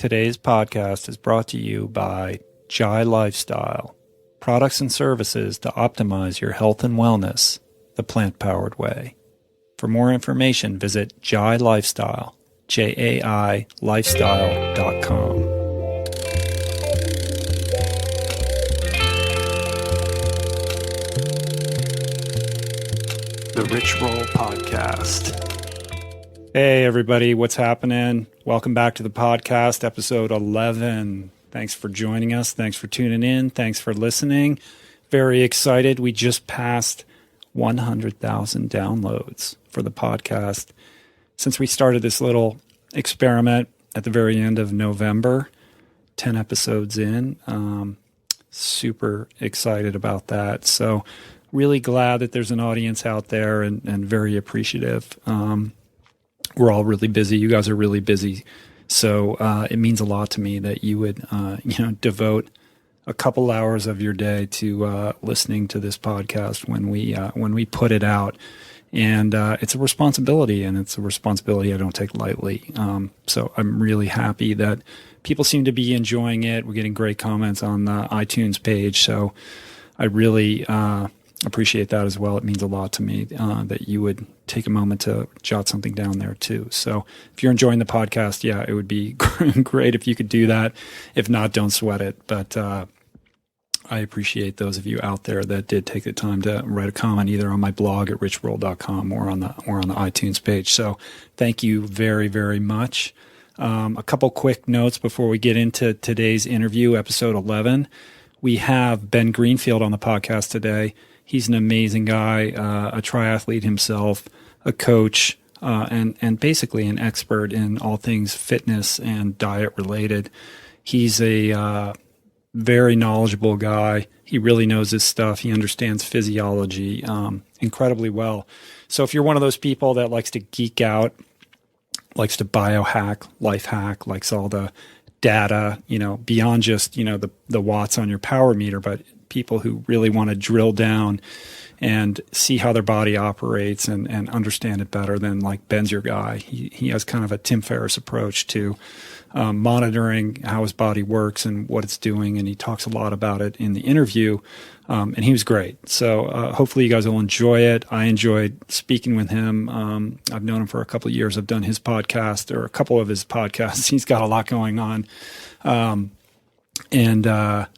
Today's podcast is brought to you by Jai Lifestyle, products and services to optimize your health and wellness the plant-powered way. For more information, visit Jai Lifestyle, Jai lifestyle.com. The Rich Roll Podcast. Hey, everybody, what's happening? Welcome back to the podcast, episode 11. Thanks for joining us. Thanks for tuning in. Thanks for listening. Very excited. We just passed 100,000 downloads for the podcast. Since we started this little experiment at the very end of November, 10 episodes in, super excited about that. So really glad that there's an audience out there and very appreciative. We're all really busy. You guys are really busy. So it means a lot to me that you would devote a couple hours of your day to listening to this podcast when we put it out. And it's a responsibility, and it's a responsibility I don't take lightly. So I'm really happy that people seem to be enjoying it. We're getting great comments on the iTunes page. So I really appreciate that as well. It means a lot to me that you would take a moment to jot something down there too. So if you're enjoying the podcast, yeah, it would be great if you could do that. If not, don't sweat it. But I appreciate those of you out there that did take the time to write a comment either on my blog at richroll.com or on the iTunes page. So thank you very, very much. A couple quick notes before we get into today's interview, episode 11. We have Ben Greenfield on the podcast today. He's an amazing guy, a triathlete himself, a coach, and basically an expert in all things fitness and diet related. He's a very knowledgeable guy. He really knows his stuff. He understands physiology incredibly well. So if you're one of those people that likes to geek out, likes to biohack, life hack, likes all the data, beyond just, the watts on your power meter, but people who really want to drill down and see how their body operates and understand it better, than like Ben's your guy. He has kind of a Tim Ferriss approach to monitoring how his body works and what it's doing, and he talks a lot about it in the interview, and he was great. So hopefully you guys will enjoy it. I enjoyed speaking with him. I've known him for a couple of years. I've done his podcast, or a couple of his podcasts. He's got a lot going on. And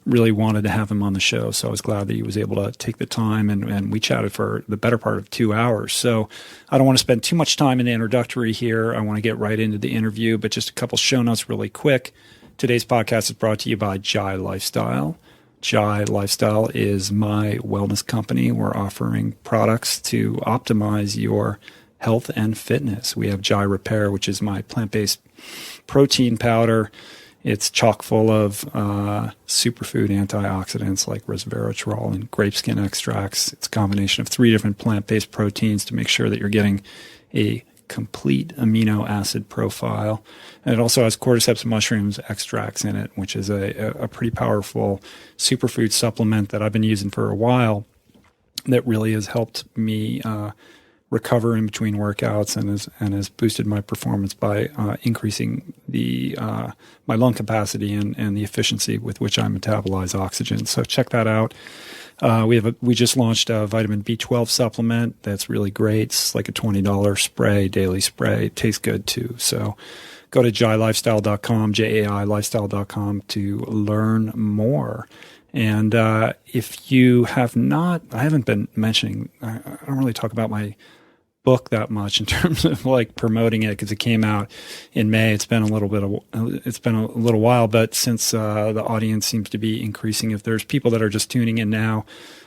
really wanted to have him on the show. So I was glad that he was able to take the time, and we chatted for the better part of 2 hours. So I don't want to spend too much time in the introductory here. I want to get right into the interview, but just a couple show notes really quick. Today's podcast is brought to you by Jai Lifestyle. Jai Lifestyle is my wellness company. We're offering products to optimize your health and fitness. We have Jai Repair, which is my plant-based protein powder. It's chock full of superfood antioxidants like resveratrol and grape skin extracts. It's a combination of 3 different plant-based proteins to make sure that you're getting a complete amino acid profile. And it also has cordyceps mushrooms extracts in it, which is a pretty powerful superfood supplement that I've been using for a while that really has helped me recover in between workouts and has boosted my performance by increasing the my lung capacity and the efficiency with which I metabolize oxygen. So check that out. We just launched a vitamin B12 supplement that's really great. It's like a $20 spray, daily spray. It tastes good too. So go to jailifestyle.com, jailifestyle.com to learn more. And if you have not, I haven't been mentioning, I don't really talk about my book that much in terms of like promoting it, because it came out in May. It's been a little while, but since the audience seems to be increasing, if there's people that are just tuning in now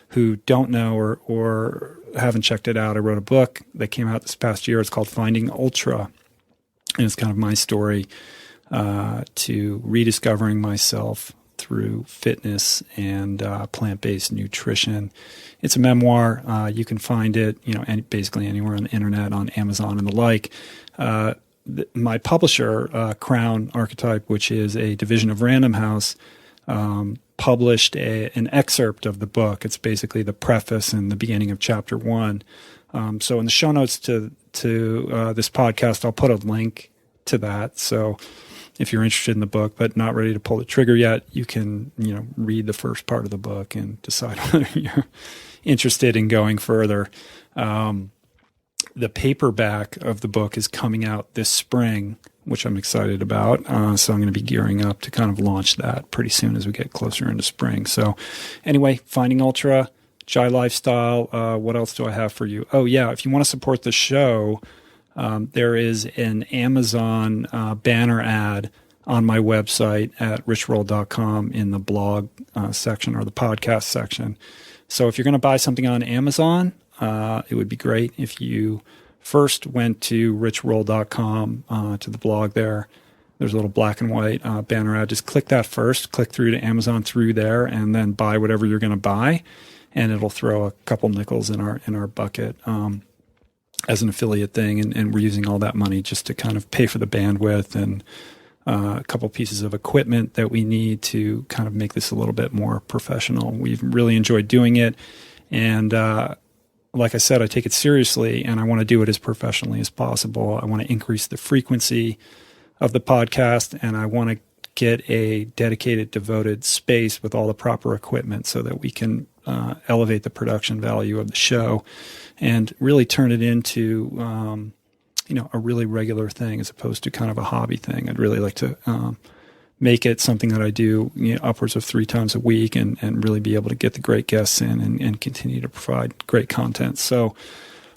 who don't know or haven't checked it out, I wrote a book that came out this past year. It's called Finding Ultra, and it's kind of my story to rediscovering myself through fitness and plant-based nutrition. It's a memoir. You can find it, basically anywhere on the internet, on Amazon and the like. My publisher, Crown Archetype, which is a division of Random House, published an excerpt of the book. It's basically the preface and the beginning of chapter 1. So in the show notes to this podcast, I'll put a link to that. So if you're interested in the book but not ready to pull the trigger yet, you can, read the first part of the book and decide whether you're interested in going further. The paperback of the book is coming out this spring, which I'm excited about. So I'm going to be gearing up to kind of launch that pretty soon as we get closer into spring. So anyway, Finding Ultra, Jai Lifestyle. What else do I have for you? Oh yeah, if you want to support the show, there is an Amazon banner ad on my website at richroll.com in the blog section or the podcast section. So if you're going to buy something on Amazon, it would be great if you first went to richroll.com to the blog there. There's a little black and white banner ad. Just click that first, click through to Amazon through there, and then buy whatever you're going to buy, and it'll throw a couple nickels in our bucket as an affiliate thing, and we're using all that money just to kind of pay for the bandwidth and a couple pieces of equipment that we need to kind of make this a little bit more professional. We've really enjoyed doing it, and like I said, I take it seriously, and I want to do it as professionally as possible. I want to increase the frequency of the podcast, and I want to get a dedicated, devoted space with all the proper equipment so that we can elevate the production value of the show and really turn it into a really regular thing as opposed to kind of a hobby thing. I'd really like to make it something that I do upwards of 3 times a week and really be able to get the great guests in and continue to provide great content. So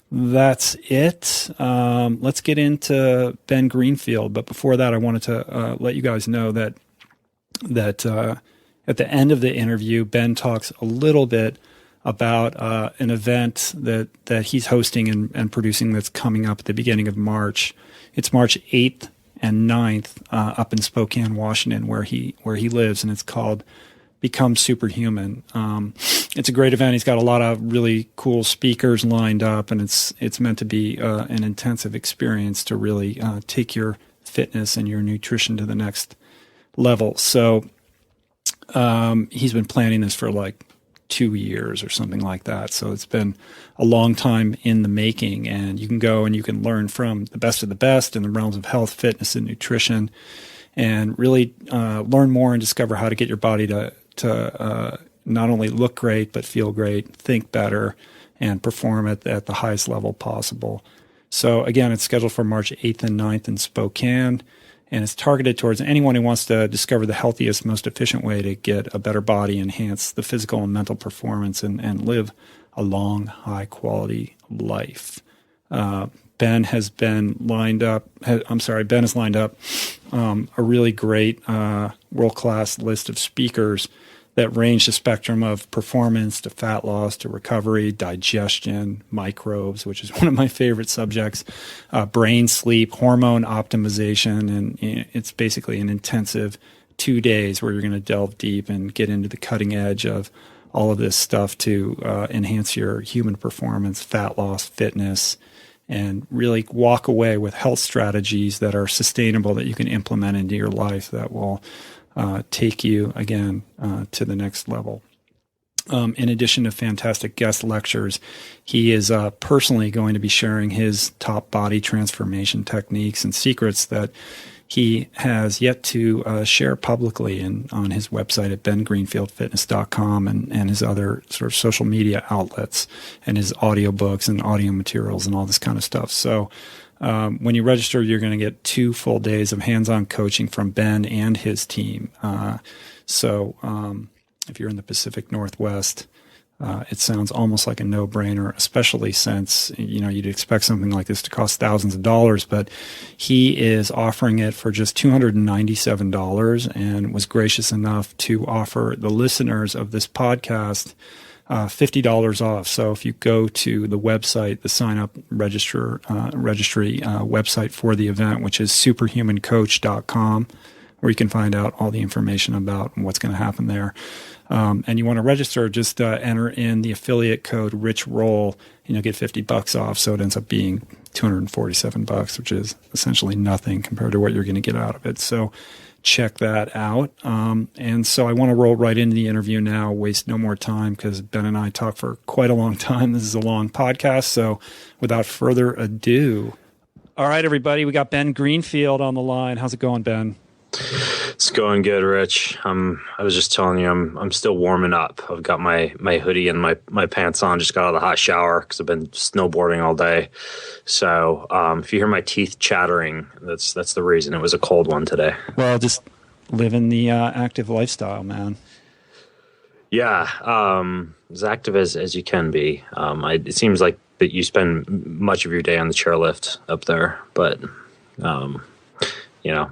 that's it. Let's get into Ben Greenfield. But before that, I wanted to let you guys know that at the end of the interview, Ben talks a little bit about an event that he's hosting and producing that's coming up at the beginning of March. It's March 8th and 9th up in Spokane, Washington, where he lives, and it's called Become Superhuman. It's a great event. He's got a lot of really cool speakers lined up, and it's meant to be an intensive experience to really take your fitness and your nutrition to the next level. So he's been planning this for like 2 years or something like that. So it's been a long time in the making, and you can go and you can learn from the best of the best in the realms of health, fitness, and nutrition, and really learn more and discover how to get your body to not only look great, but feel great, think better, and perform at the highest level possible. So again, it's scheduled for March 8th and 9th in Spokane, and it's targeted towards anyone who wants to discover the healthiest, most efficient way to get a better body, enhance the physical and mental performance, and live a long, high-quality life. Ben has lined up a really great world-class list of speakers that range the spectrum of performance to fat loss to recovery, digestion, microbes, which is one of my favorite subjects, brain sleep, hormone optimization, and it's basically an intensive 2 days where you're going to delve deep and get into the cutting edge of all of this stuff to enhance your human performance, fat loss, fitness, and really walk away with health strategies that are sustainable that you can implement into your life that will take you, again, to the next level. In addition to fantastic guest lectures, he is personally going to be sharing his top body transformation techniques and secrets that he has yet to share publicly on his website at bengreenfieldfitness.com and his other sort of social media outlets and his audiobooks and audio materials and all this kind of stuff. So when you register, you're going to get 2 full days of hands-on coaching from Ben and his team. So if you're in the Pacific Northwest, it sounds almost like a no-brainer, especially since, you'd expect something like this to cost thousands of dollars, but he is offering it for just $297 and was gracious enough to offer the listeners of this podcast $50 off. So if you go to the website, the sign-up registry website for the event, which is superhumancoach.com, where you can find out all the information about what's going to happen there. And you want to register, just enter in the affiliate code RichRoll, and you'll get $50 off. So it ends up being $247, which is essentially nothing compared to what you're going to get out of it. So check that out. And so I want to roll right into the interview now, waste no more time, because Ben and I talk for quite a long time. This is a long podcast. So without further ado, all right, everybody, we got Ben Greenfield on the line. How's it going, Ben? It's going good, Rich. I was just telling you, I'm still warming up. I've got my hoodie and my pants on. Just got out of the hot shower because I've been snowboarding all day. So if you hear my teeth chattering, that's the reason. It was a cold one today. Well, just living the active lifestyle, man. Yeah, as active as you can be. It seems like that you spend much of your day on the chairlift up there, but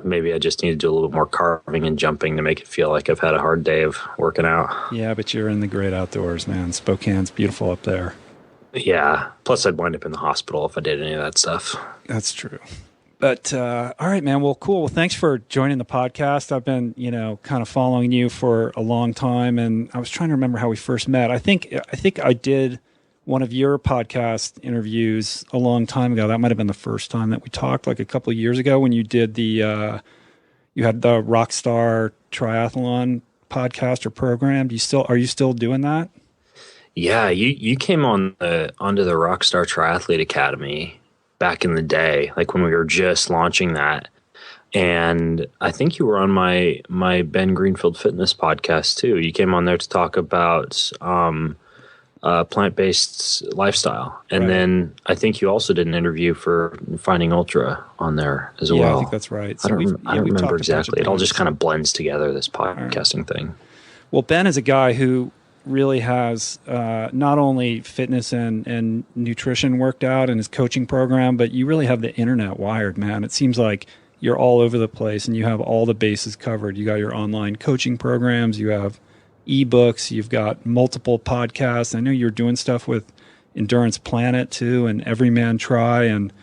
maybe I just need to do a little bit more carving and jumping to make it feel like I've had a hard day of working out. Yeah, but you're in the great outdoors, man. Spokane's beautiful up there. Yeah. Plus, I'd wind up in the hospital if I did any of that stuff. That's true. But all right, man. Well, cool. Well, thanks for joining the podcast. I've been, kind of following you for a long time, and I was trying to remember how we first met. I think I did one of your podcast interviews a long time ago. That might have been the first time that we talked, like a couple of years ago, when you did you had the Rockstar Triathlon podcast or program. Are you still doing that? Yeah, you came onto the Rockstar Triathlete Academy back in the day, like when we were just launching that. And I think you were on my Ben Greenfield Fitness podcast too. You came on there to talk about plant-based lifestyle. And right. Then I think you also did an interview for Finding Ultra on there as well. Yeah, I think that's right. So I don't remember exactly. It all just kind of blends together, this podcasting thing. Well, Ben is a guy who really has not only fitness and nutrition worked out in his coaching program, but you really have the internet wired, man. It seems like you're all over the place and you have all the bases covered. You got your online coaching programs, you have ebooks, you've got multiple podcasts. I know you're doing stuff with Endurance Planet too, and Everyman Try, and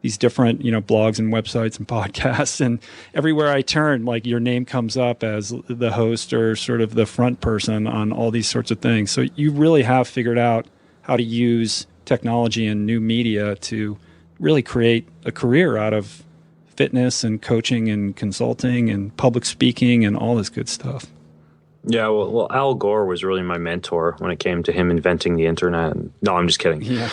these different, blogs and websites and podcasts. And everywhere I turn, like, your name comes up as the host or sort of the front person on all these sorts of things. So you really have figured out how to use technology and new media to really create a career out of fitness and coaching and consulting and public speaking and all this good stuff. Yeah, well, Al Gore was really my mentor when it came to him inventing the internet. No, I'm just kidding. Yeah.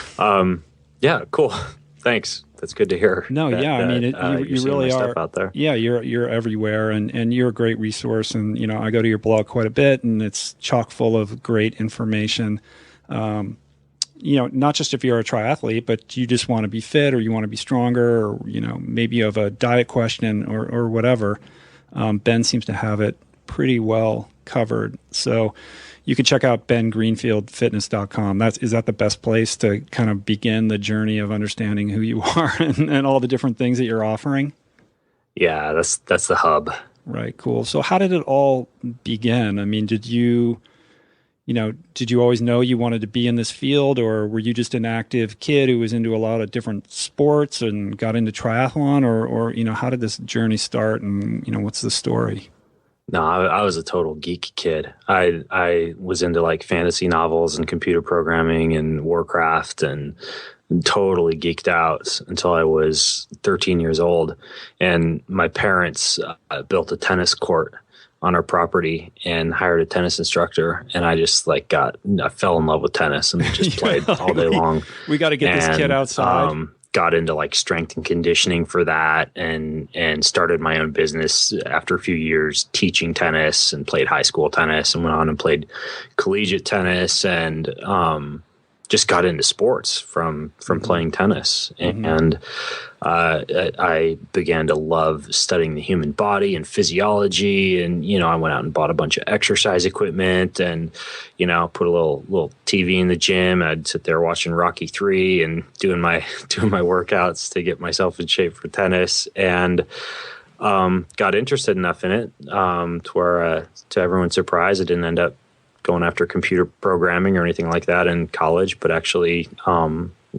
Yeah, cool. Thanks. That's good to hear. No, yeah, I mean, you really are stuff out there. Yeah, you're everywhere, and you're a great resource. And I go to your blog quite a bit, and it's chock full of great information. Not just if you're a triathlete, but you just want to be fit, or you want to be stronger, or maybe you have a diet question or whatever. Ben seems to have it pretty well covered. So you can check out bengreenfieldfitness.com. Is that the best place to kind of begin the journey of understanding who you are and all the different things that you're offering? Yeah, that's the hub. Right, cool. So how did it all begin? I mean, did you always know you wanted to be in this field, or were you just an active kid who was into a lot of different sports and got into triathlon, or how did this journey start, and what's the story? No, I was a total geek kid. I was into like fantasy novels and computer programming and Warcraft, and totally geeked out until I was 13 years old. And my parents built a tennis court on our property and hired a tennis instructor. And I just I fell in love with tennis and just played all day long. We got to get this kid outside. Got into like strength and conditioning for that, and started my own business after a few years teaching tennis, and played high school tennis, and went on and played collegiate tennis, and just got into sports from playing tennis. Mm-hmm. And I began to love studying the human body and physiology. And, I went out and bought a bunch of exercise equipment, and, put a little TV in the gym. I'd sit there watching Rocky III and doing my workouts to get myself in shape for tennis. And got interested enough in it to where, to everyone's surprise, I didn't end up going after computer programming or anything like that in college, but actually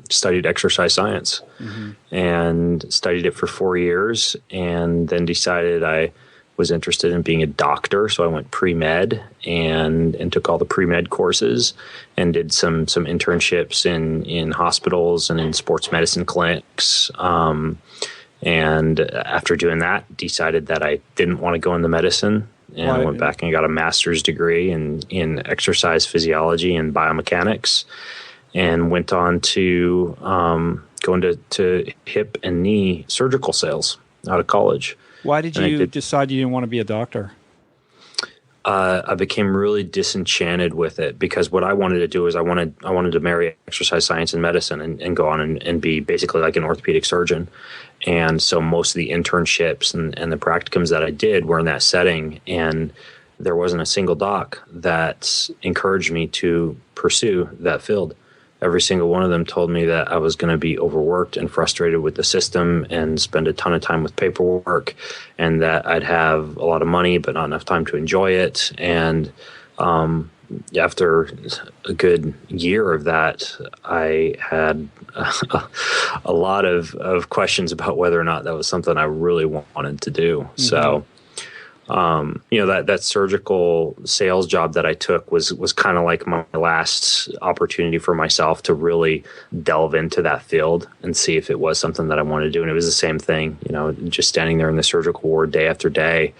studied exercise science. Mm-hmm. And studied it for 4 years, and then decided I was interested in being a doctor. So I went pre-med and took all the pre-med courses, and did some internships in hospitals and in sports medicine clinics. And after doing that, decided that I didn't want to go into medicine. And I went back and got a master's degree in exercise physiology and biomechanics, and went on to go into hip and knee surgical sales out of college. Why did you decide you didn't want to be a doctor? I became really disenchanted with it because what I wanted to do is I wanted to marry exercise science and medicine and go on and be basically like an orthopedic surgeon. And so most of the internships and the practicums that I did were in that setting, and there wasn't a single doc that encouraged me to pursue that field. Every single one of them told me that I was going to be overworked and frustrated with the system and spend a ton of time with paperwork, and that I'd have a lot of money but not enough time to enjoy it. And after a good year of that, I had a lot of questions about whether or not that was something I really wanted to do. Mm-hmm. So that surgical sales job that I took was kind of like my last opportunity for myself to really delve into that field and see if it was something that I wanted to do. And it was the same thing, just standing there in the surgical ward day after day.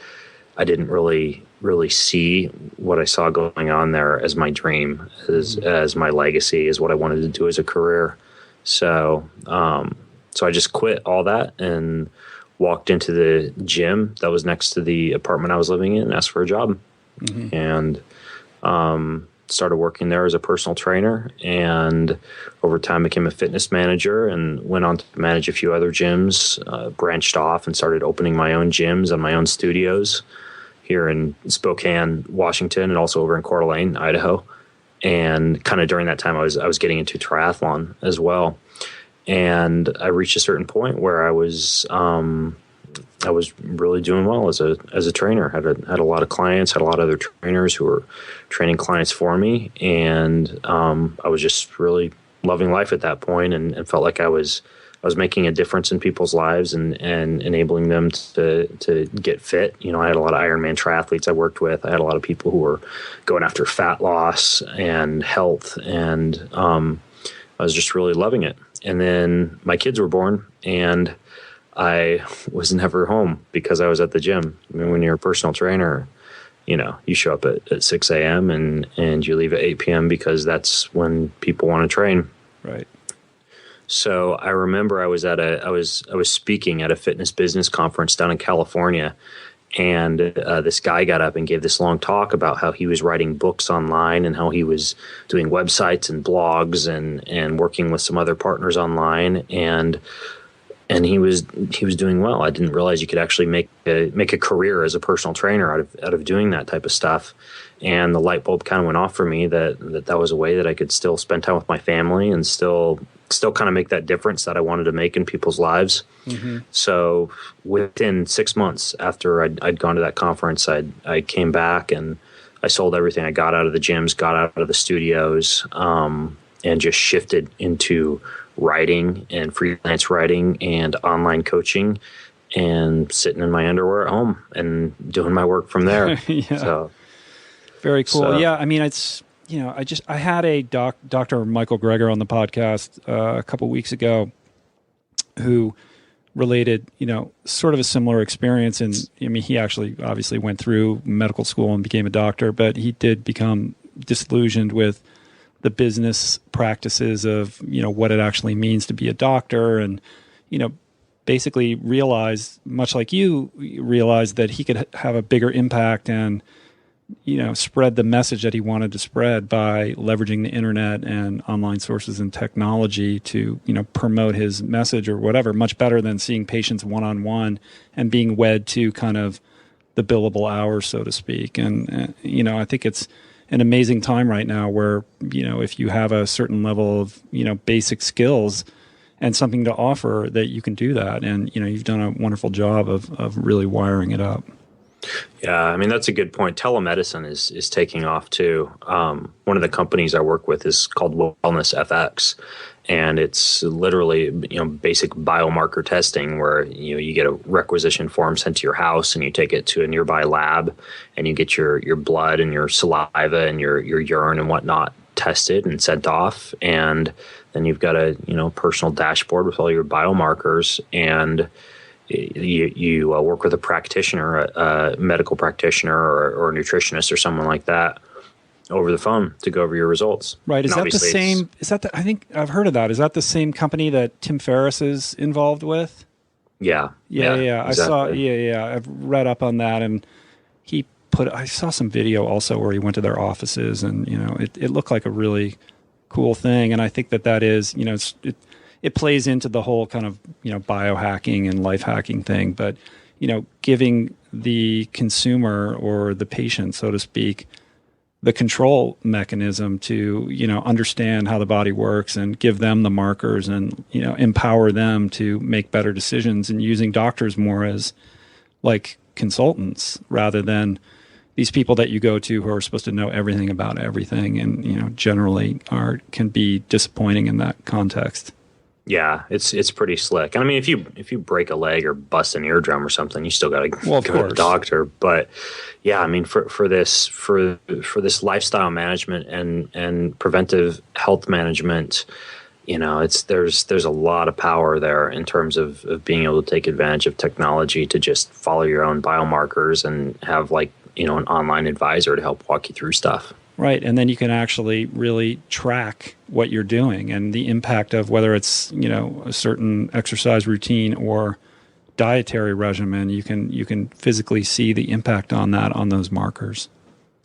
I didn't really see what I saw going on there as my dream, as my legacy, as what I wanted to do as a career. So I just quit all that and walked into the gym that was next to the apartment I was living in and asked for a job. Mm-hmm. And started working there as a personal trainer, and over time became a fitness manager and went on to manage a few other gyms, branched off and started opening my own gyms and my own studios here in Spokane, Washington, and also over in Coeur d'Alene, Idaho. And kind of during that time, I was getting into triathlon as well. And I reached a certain point where I was really doing well as a trainer. Had a lot of clients, had a lot of other trainers who were training clients for me, and I was just really loving life at that point, and felt like I was making a difference in people's lives and enabling them to get fit. I had a lot of Ironman triathletes I worked with. I had a lot of people who were going after fat loss and health, and I was just really loving it. And then my kids were born, and I was never home because I was at the gym. I mean, when you're a personal trainer, you show up at 6 a.m. and you leave at 8 p.m. because that's when people want to train. Right. So I remember I was speaking at a fitness business conference down in California, and this guy got up and gave this long talk about how he was writing books online and how he was doing websites and blogs and working with some other partners online, and he was doing well. I didn't realize you could actually make a career as a personal trainer out of doing that type of stuff. And the light bulb kind of went off for me that was a way that I could still spend time with my family and still kind of make that difference that I wanted to make in people's lives. Mm-hmm. So within 6 months after I'd gone to that conference, I came back and I sold everything I got out of the gyms, got out of the studios, and just shifted into writing and freelance writing and online coaching and sitting in my underwear at home and doing my work from there. Yeah. So very cool. So, yeah. I mean, it's, I had a Dr. Michael Greger on the podcast a couple weeks ago who related, sort of a similar experience. And I mean, he actually obviously went through medical school and became a doctor, but he did become disillusioned with the business practices of, what it actually means to be a doctor, and, basically realized, much like you realized, that he could have a bigger impact and, spread the message that he wanted to spread by leveraging the internet and online sources and technology to, promote his message or whatever, much better than seeing patients one-on-one and being wed to kind of the billable hours, so to speak. And, I think it's an amazing time right now where, if you have a certain level of, basic skills and something to offer, that you can do that. And, you've done a wonderful job of really wiring it up. Yeah, I mean, that's a good point. Telemedicine is taking off too. One of the companies I work with is called Wellness FX, and it's literally, basic biomarker testing where, you get a requisition form sent to your house and you take it to a nearby lab and you get your blood and your saliva and your urine and whatnot tested and sent off. And then you've got a, personal dashboard with all your biomarkers, and you work with a practitioner, a medical practitioner or a nutritionist or someone like that over the phone to go over your results. Right. Is that the same? I think I've heard of that. Is that the same company that Tim Ferriss is involved with? Yeah. Yeah. Exactly. I've read up on that, and I saw some video also where he went to their offices, and it looked like a really cool thing. And I think that is, it plays into the whole kind of, biohacking and life hacking thing, but, giving the consumer or the patient, so to speak, the control mechanism to, understand how the body works and give them the markers and, empower them to make better decisions, and using doctors more as like consultants rather than these people that you go to who are supposed to know everything about everything, and, generally can be disappointing in that context. Yeah, it's pretty slick. And I mean, if you break a leg or bust an eardrum or something, you still got to go to the doctor. But yeah, I mean, for this lifestyle management and preventive health management, there's a lot of power there in terms of being able to take advantage of technology to just follow your own biomarkers and have an online advisor to help walk you through stuff. Right. And then you can actually really track what you're doing and the impact of whether it's, a certain exercise routine or dietary regimen. You can physically see the impact on those markers.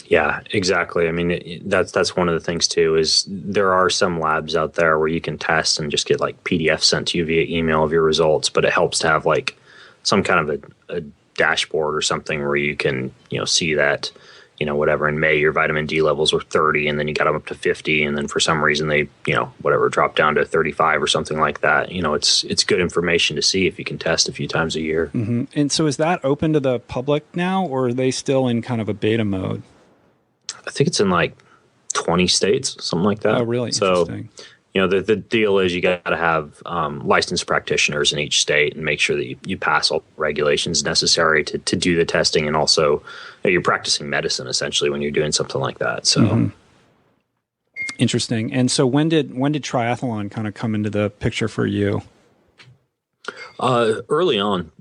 Yeah, exactly. I mean, that's one of the things too, is there are some labs out there where you can test and just get PDF sent to you via email of your results, but it helps to have some kind of a dashboard or something where you can, see that, whatever, in May your vitamin D levels were 30 and then you got them up to 50, and then for some reason they, dropped down to 35 or something like that. It's good information to see if you can test a few times a year. Mm-hmm. And so is that open to the public now, or are they still in kind of a beta mode? I think it's in 20 states, something like that. Oh, really? So, interesting. The deal is you got to have licensed practitioners in each state and make sure that you pass all the regulations necessary to do the testing. And also you're practicing medicine essentially when you're doing something like that. So Interesting. And so when did triathlon kind of come into the picture for you? Early on,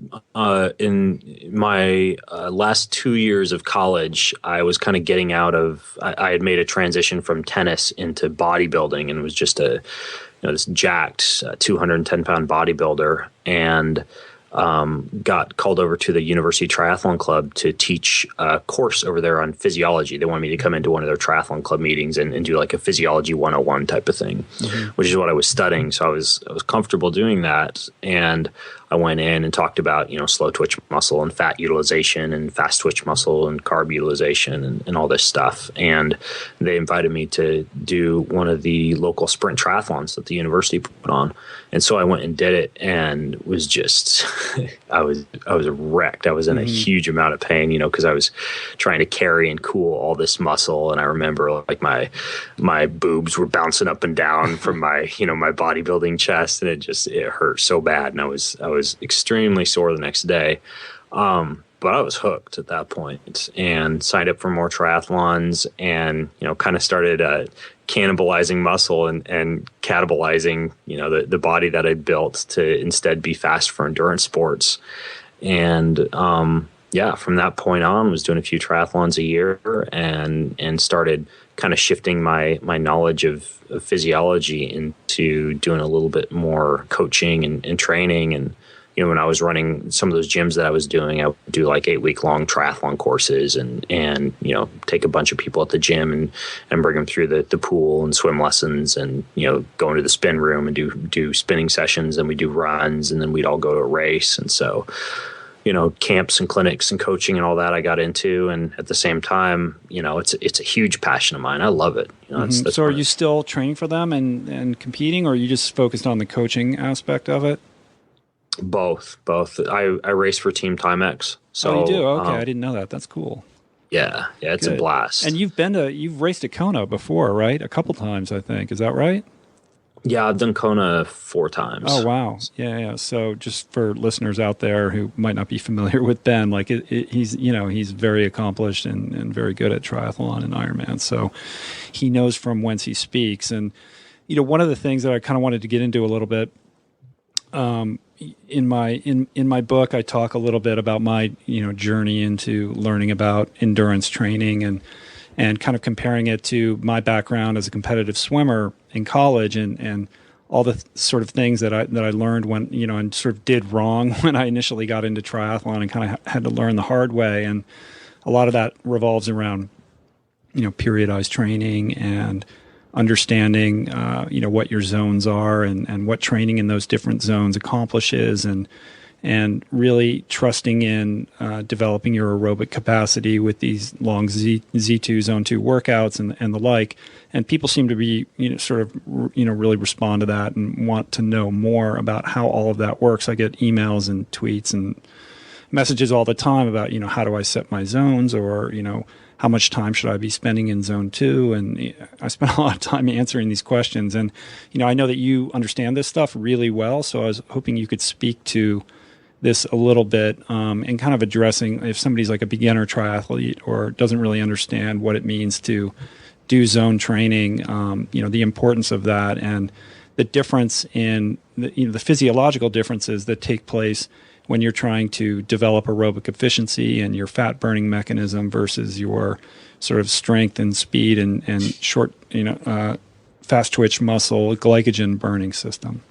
in my last 2 years of college, I was kind of getting out of. I had made a transition from tennis into bodybuilding, and was just this jacked 210-pound bodybuilder, and got called over to the University Triathlon Club to teach a course over there on physiology. They wanted me to come into one of their triathlon club meetings and do a physiology 101 type of thing, which is what I was studying. So I was comfortable doing that. And I went in and talked about, slow twitch muscle and fat utilization and fast twitch muscle and carb utilization and all this stuff. And they invited me to do one of the local sprint triathlons that the university put on. And so I went and did it and was just, I was wrecked. I was in a huge amount of pain, because I was trying to carry and cool all this muscle. And I remember my boobs were bouncing up and down from my bodybuilding chest, and it hurt so bad. And I was extremely sore the next day. But I was hooked at that point and signed up for more triathlons and, kind of started cannibalizing muscle and catabolizing, the body that I'd built to instead be fast for endurance sports. And, from that point on, was doing a few triathlons a year and started kind of shifting my knowledge of physiology into doing a little bit more coaching and training. And, when I was running some of those gyms that I was doing, I would do 8-week-long triathlon courses and take a bunch of people at the gym and bring them through the pool and swim lessons and, go into the spin room and do spinning sessions, and we do runs, and then we'd all go to a race. And so, camps and clinics and coaching and all that I got into. And at the same time, it's a huge passion of mine. I love it. That's so are you still training for them and competing, or are you just focused on the coaching aspect of it? Both. I race for Team Timex. So you do? Okay, I didn't know that. That's cool. Yeah, it's Good. a blast. And you've raced at Kona before, right? A couple times, I think. Is that right? Yeah, I've done Kona 4 times. Oh, wow. Yeah. So just for listeners out there who might not be familiar with Ben, he's very accomplished and very good at triathlon and Ironman. So he knows from whence he speaks. And, one of the things that I kind of wanted to get into a little bit, in my book, I talk a little bit about my journey into learning about endurance training and kind of comparing it to my background as a competitive swimmer in college and all the sort of things that I learned when, and sort of did wrong when I initially got into triathlon and kind of had to learn the hard way. And a lot of that revolves around, periodized training and understanding, what your zones are and what training in those different zones accomplishes, and really trusting in developing your aerobic capacity with these long Z2 Zone 2 workouts and the like. And people seem to be, really respond to that and want to know more about how all of that works. I get emails and tweets and messages all the time about, how do I set my zones, or, how much time should I be spending in zone 2? And I spent a lot of time answering these questions. And, I know that you understand this stuff really well. So I was hoping you could speak to this a little bit, and kind of addressing if somebody's like a beginner triathlete or doesn't really understand what it means to do zone training, the importance of that and the difference in the physiological differences that take place when you're trying to develop aerobic efficiency and your fat burning mechanism versus your sort of strength and speed and short, fast twitch muscle glycogen burning system.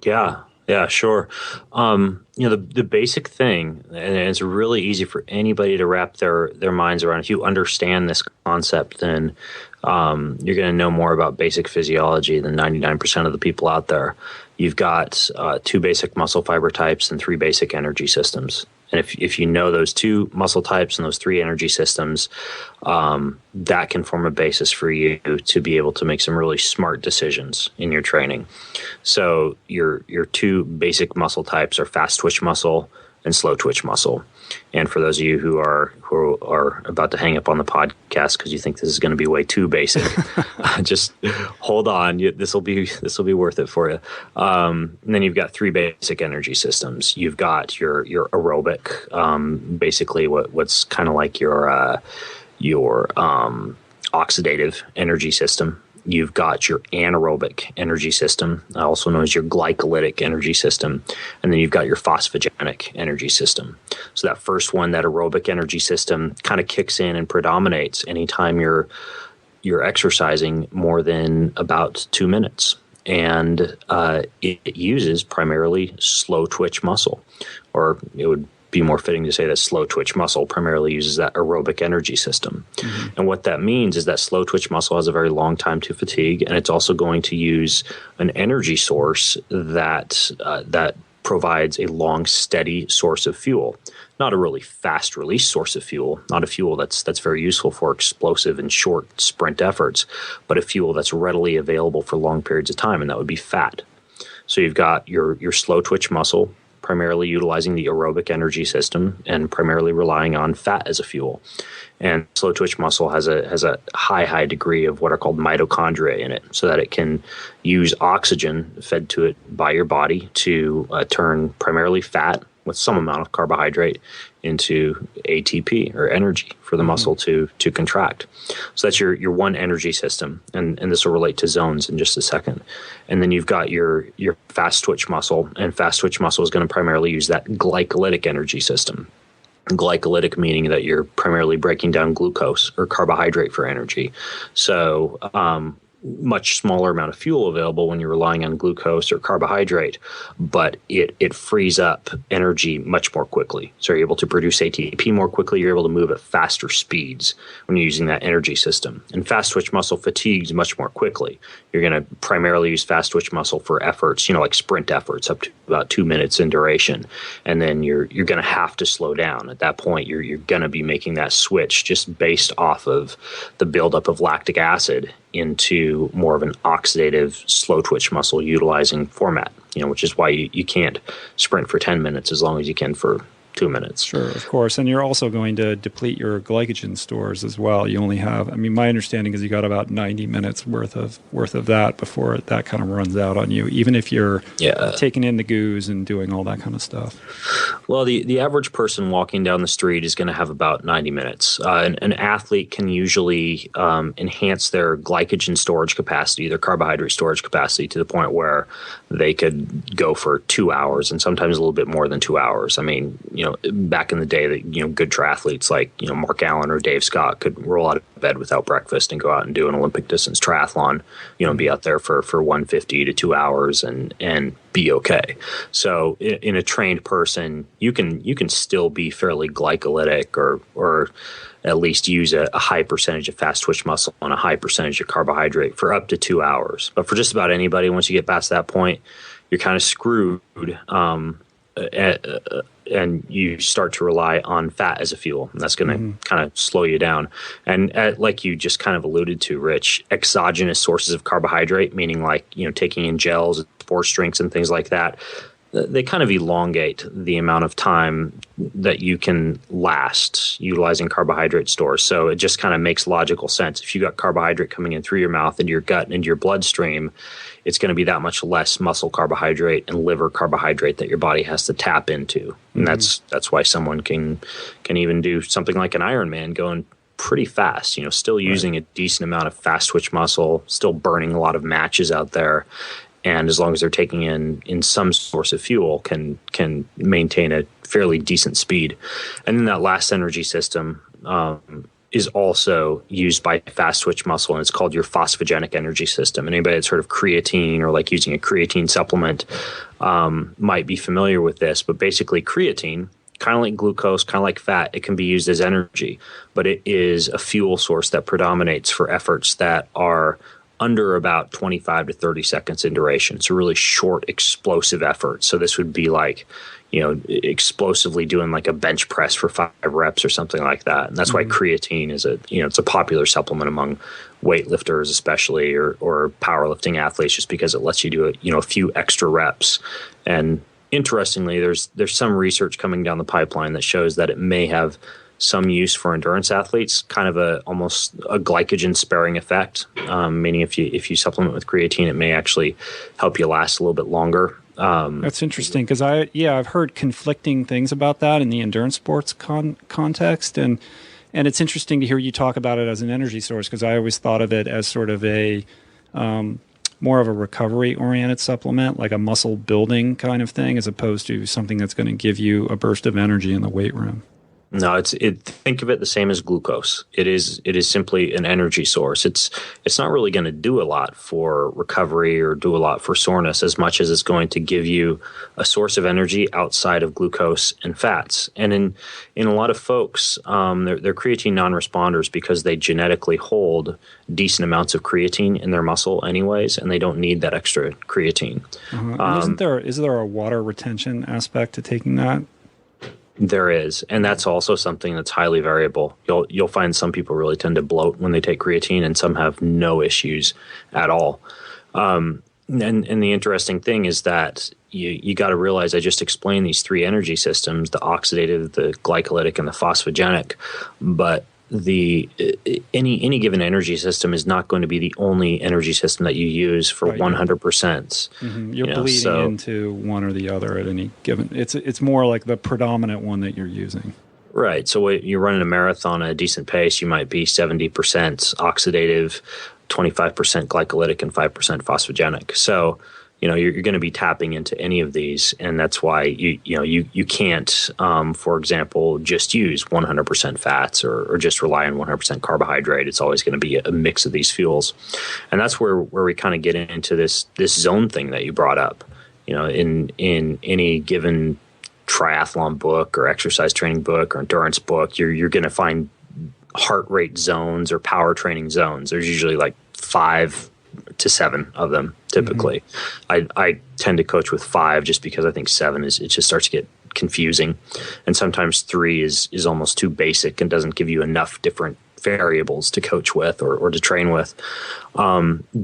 Yeah, sure. The basic thing, and it's really easy for anybody to wrap their minds around. If you understand this concept, then you're going to know more about basic physiology than 99% of the people out there. You've got 2 basic muscle fiber types and 3 basic energy systems. And if you know those 2 muscle types and those 3 energy systems, that can form a basis for you to be able to make some really smart decisions in your training. So your 2 basic muscle types are fast twitch muscle and slow twitch muscle. And for those of you who are about to hang up on the podcast because you think this is going to be way too basic, just hold on. This will be worth it for you. And then you've got 3 basic energy systems. You've got your aerobic, basically what's kind of like your oxidative energy system. You've got your anaerobic energy system, also known as your glycolytic energy system, and then you've got your phosphogenic energy system. So that first one, that aerobic energy system, kind of kicks in and predominates anytime you're exercising more than about 2 minutes. And it uses primarily slow twitch muscle, or it would be more fitting to say that slow twitch muscle primarily uses that aerobic energy system. Mm-hmm. And what that means is that slow twitch muscle has a very long time to fatigue, and it's also going to use an energy source that provides a long, steady source of fuel. Not a really fast release source of fuel, not a fuel that's very useful for explosive and short sprint efforts, but a fuel that's readily available for long periods of time, and that would be fat. So you've got your slow twitch muscle, primarily utilizing the aerobic energy system and primarily relying on fat as a fuel. And slow twitch muscle has a high degree of what are called mitochondria in it, so that it can use oxygen fed to it by your body to turn primarily fat with some amount of carbohydrate into ATP, or energy, for the muscle to contract. So that's your one energy system, and this will relate to zones in just a second. And then you've got your fast twitch muscle, and fast twitch muscle is going to primarily use that glycolytic energy system. Glycolytic meaning that you're primarily breaking down glucose or carbohydrate for energy. So much smaller amount of fuel available when you're relying on glucose or carbohydrate, but it frees up energy much more quickly. So you're able to produce ATP more quickly. You're able to move at faster speeds when you're using that energy system. And fast twitch muscle fatigues much more quickly. You're going to primarily use fast twitch muscle for efforts, like sprint efforts up to about 2 minutes in duration. And then you're going to have to slow down. At that point, you're going to be making that switch just based off of the buildup of lactic acid into more of an oxidative slow twitch muscle utilizing format, which is why you can't sprint for 10 minutes as long as you can for 2 minutes. Sure, of course. And you're also going to deplete your glycogen stores as well. You only have, my understanding is you got about 90 minutes worth of that before that kind of runs out on you, even if you're taking in the goos and doing all that kind of stuff. Well, the average person walking down the street is going to have about 90 minutes. An athlete can usually enhance their glycogen storage capacity, their carbohydrate storage capacity, to the point where they could go for 2 hours and sometimes a little bit more than 2 hours. back in the day that, good triathletes like, Mark Allen or Dave Scott could roll out of bed without breakfast and go out and do an Olympic distance triathlon, be out there for 150 to 2 hours and be okay. So in a trained person, you can still be fairly glycolytic or at least use a high percentage of fast twitch muscle and a high percentage of carbohydrate for up to 2 hours. But for just about anybody, once you get past that point, you're kind of screwed, and you start to rely on fat as a fuel. And that's going to kind of slow you down. And like you just kind of alluded to, Rich, exogenous sources of carbohydrate, meaning like, taking in gels, sports drinks, and things like that, they kind of elongate the amount of time that you can last utilizing carbohydrate stores. So it just kind of makes logical sense. If you got carbohydrate coming in through your mouth into your gut and into your bloodstream, it's going to be that much less muscle carbohydrate and liver carbohydrate that your body has to tap into. And that's why someone can even do something like an Ironman going pretty fast, still using a decent amount of fast twitch muscle, still burning a lot of matches out there. And as long as they're taking in some source of fuel, can maintain a fairly decent speed. And then that last energy system is also used by fast twitch muscle, and it's called your phosphogenic energy system. And anybody that's heard of creatine or like using a creatine supplement might be familiar with this. But basically, creatine, kind of like glucose, kind of like fat, it can be used as energy, but it is a fuel source that predominates for efforts that are under about 25 to 30 seconds in duration. It's a really short, explosive effort. So this would be like, explosively doing like a bench press for 5 reps or something like that. And that's why creatine is it's a popular supplement among weightlifters, especially, or powerlifting athletes, just because it lets you do a few extra reps. And interestingly, there's some research coming down the pipeline that shows that it may have some use for endurance athletes, kind of almost a glycogen sparing effect, meaning if you supplement with creatine, it may actually help you last a little bit longer. That's interesting because I've heard conflicting things about that in the endurance sports context, and it's interesting to hear you talk about it as an energy source, because I always thought of it as sort of a more of a recovery oriented supplement, like a muscle building kind of thing, as opposed to something that's going to give you a burst of energy in the weight room. No, think of it the same as glucose. It is simply an energy source. It's not really going to do a lot for recovery or do a lot for soreness as much as it's going to give you a source of energy outside of glucose and fats. And in a lot of folks, they're creatine non-responders because they genetically hold decent amounts of creatine in their muscle anyways, and they don't need that extra creatine. Is there a water retention aspect to taking that? There is, and that's also something that's highly variable. You'll find some people really tend to bloat when they take creatine, and some have no issues at all. And the interesting thing is that you got to realize I just explained these 3 energy systems: the oxidative, the glycolytic, and the phosphogenic. But any given energy system is not going to be the only energy system that you use for 100%. You're bleeding into one or the other at any given. It's more like the predominant one that you're using. Right. So you're running a marathon at a decent pace, you might be 70% oxidative, 25% glycolytic, and 5% phosphogenic. So you're going to be tapping into any of these, and that's why you can't, for example, just use 100% fats or just rely on 100% carbohydrate. It's always going to be a mix of these fuels, and that's where we kind of get into this zone thing that you brought up. In any given triathlon book or exercise training book or endurance book, you're going to find heart rate zones or power training zones. There's usually like 5 to 7 of them typically. I tend to coach with 5 just because I think 7 it just starts to get confusing, and sometimes 3 is almost too basic and doesn't give you enough different variables to coach with or to train with.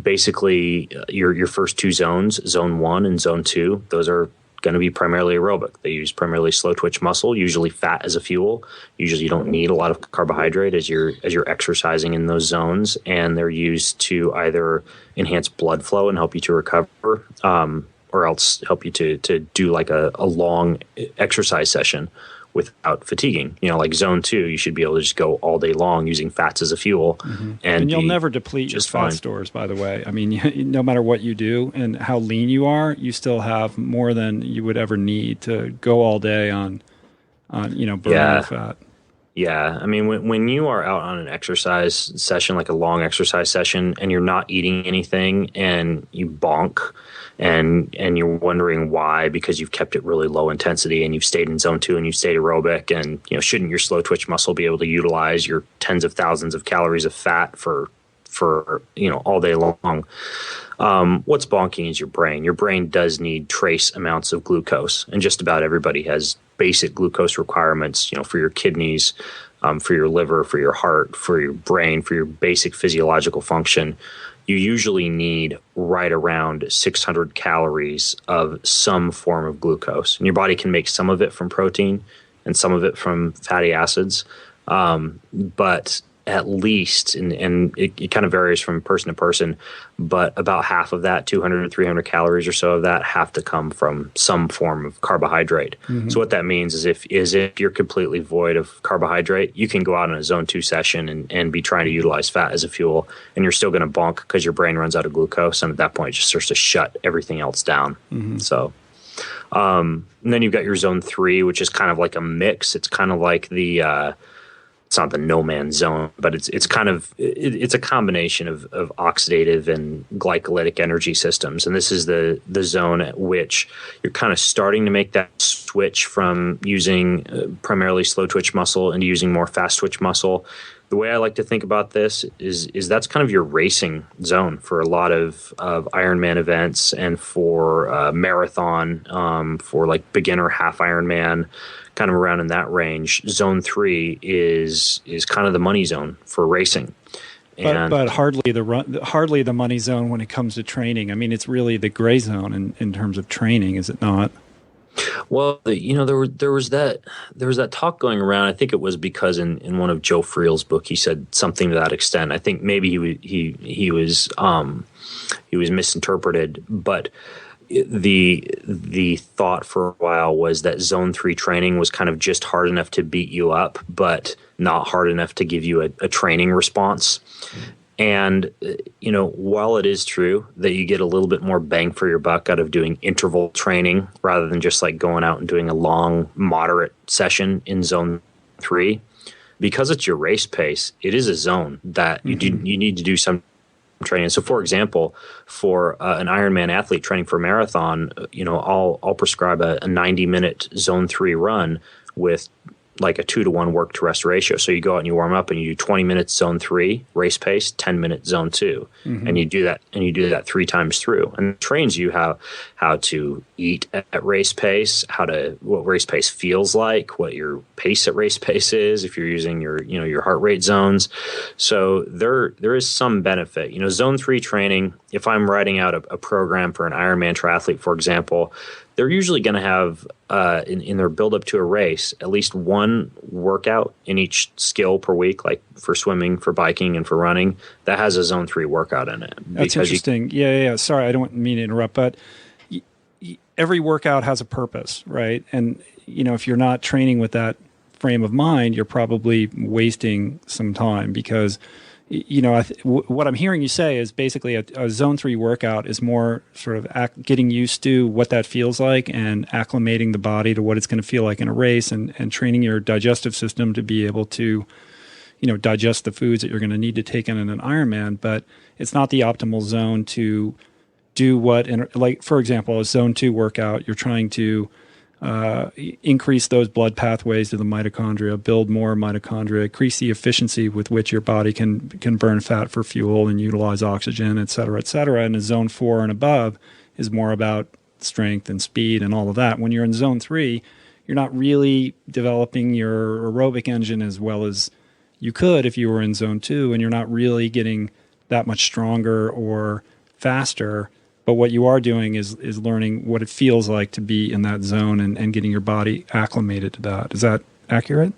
Basically, your first 2 zones, zone 1 and zone 2, those are going to be primarily aerobic. They use primarily slow twitch muscle, usually fat as a fuel. Usually you don't need a lot of carbohydrate as you're exercising in those zones, and they're used to either enhance blood flow and help you to recover, or else help you to do like a long exercise session without fatiguing. Like zone 2, you should be able to just go all day long using fats as a fuel. And you'll never deplete your fat stores, by the way. I mean, no matter what you do and how lean you are, you still have more than you would ever need to go all day on on, burning Yeah. the fat. Yeah. I mean, when you are out on an exercise session, like a long exercise session, and you're not eating anything and you bonk and you're wondering why, because you've kept it really low intensity and you've stayed in zone 2 and you've stayed aerobic, and, shouldn't your slow twitch muscle be able to utilize your tens of thousands of calories of fat for all day long? What's bonking is your brain. Your brain does need trace amounts of glucose, and just about everybody has basic glucose requirements, for your kidneys, for your liver, for your heart, for your brain, for your basic physiological function. You usually need right around 600 calories of some form of glucose. And your body can make some of it from protein and some of it from fatty acids. But at least, and it kind of varies from person to person, but about half of that, 200 to 300 calories or so of that, have to come from some form of carbohydrate. Mm-hmm. So what that means is if you're completely void of carbohydrate, you can go out on a zone 2 session and be trying to utilize fat as a fuel, and you're still going to bonk because your brain runs out of glucose, and at that point it just starts to shut everything else down. Mm-hmm. So and then you've got your zone 3, which is kind of like a mix. It's kind of like it's not the no man's zone, but it's a combination of oxidative and glycolytic energy systems. And this is the zone at which you're kind of starting to make that switch from using primarily slow twitch muscle into using more fast twitch muscle. The way I like to think about this is that's kind of your racing zone for a lot of Ironman events, and for marathon, for like beginner half Ironman, kind of around in that range. Zone 3 is kind of the money zone for racing. But hardly the money zone when it comes to training. I mean, it's really the gray zone in terms of training, is it not? Well, there was that talk going around. I think it was because in one of Joe Friel's book, he said something to that extent. I think maybe he was misinterpreted, but the thought for a while was that zone 3 training was kind of just hard enough to beat you up, but not hard enough to give you a training response. And, while it is true that you get a little bit more bang for your buck out of doing interval training rather than just like going out and doing a long, moderate session in zone 3, because it's your race pace, it is a zone that you need to do some training. So, for example, for an Ironman athlete training for a marathon, I'll prescribe a 90-minute zone 3 run with like a 2-to-1 work to rest ratio. So you go out and you warm up and you do 20 minutes zone 3 race pace, 10 minutes zone 2, and you do that 3 times through, and it trains you how to eat at race pace, what race pace feels like, what your pace at race pace is, if you're using your heart rate zones. So there is some benefit. Zone 3 training, if I'm writing out a program for an Ironman triathlete, for example, they're usually going to have in their build up to a race at least one workout in each skill per week, like for swimming, for biking, and for running, that has a zone 3 workout in it. That's interesting. Yeah. Sorry, I don't mean to interrupt, but every workout has a purpose, right? And if you're not training with that frame of mind, you're probably wasting some time, because what I'm hearing you say is basically a zone 3 workout is more sort of getting used to what that feels like and acclimating the body to what it's going to feel like in a race, and training your digestive system to be able to, digest the foods that you're going to need to take in an Ironman. But it's not the optimal zone to do like, for example, a zone 2 workout, you're trying to increase those blood pathways to the mitochondria, build more mitochondria, increase the efficiency with which your body can burn fat for fuel and utilize oxygen, et cetera, et cetera. And a zone 4 and above is more about strength and speed and all of that. When you're in zone 3, you're not really developing your aerobic engine as well as you could if you were in zone 2, and you're not really getting that much stronger or faster. But what you are doing is learning what it feels like to be in that zone and getting your body acclimated to that. Is that accurate?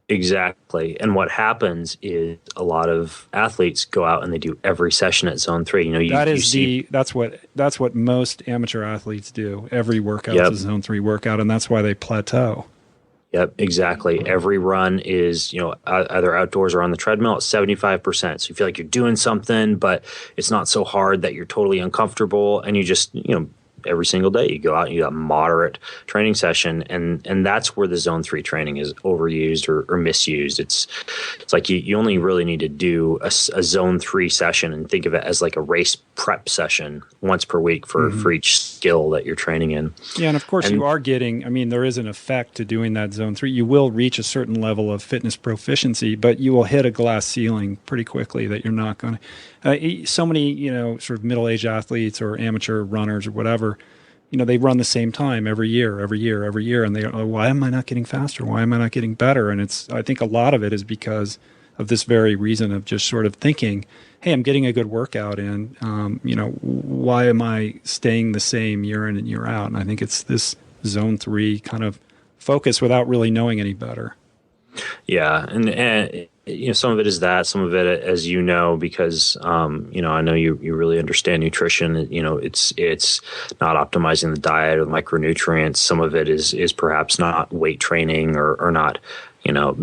Exactly. And what happens is a lot of athletes go out and they do every session at zone 3. That's what most amateur athletes do. Every workout is a zone 3 workout, and that's why they plateau. Yep, exactly. Every run is, either outdoors or on the treadmill at 75%. So you feel like you're doing something, but it's not so hard that you're totally uncomfortable, and you just, every single day. You go out and you got a moderate training session, and that's where the zone 3 training is overused or misused. It's like you only really need to do a zone 3 session and think of it as like a race prep session once per week for each skill that you're training in. Yeah, and of course you are getting, I mean, there is an effect to doing that zone 3. You will reach a certain level of fitness proficiency, but you will hit a glass ceiling pretty quickly that you're not going to. So many, sort of middle-aged athletes or amateur runners or whatever, they run the same time every year, and they go, why am I not getting faster? Why am I not getting better? And I think a lot of it is because of this very reason of just sort of thinking, hey, I'm getting a good workout in. Why am I staying the same year in and year out? And I think it's this zone 3 kind of focus without really knowing any better. Yeah, and some of it is that, some of it, as you know, because I know you really understand nutrition. It's not optimizing the diet or the micronutrients. Some of it is perhaps not weight training or not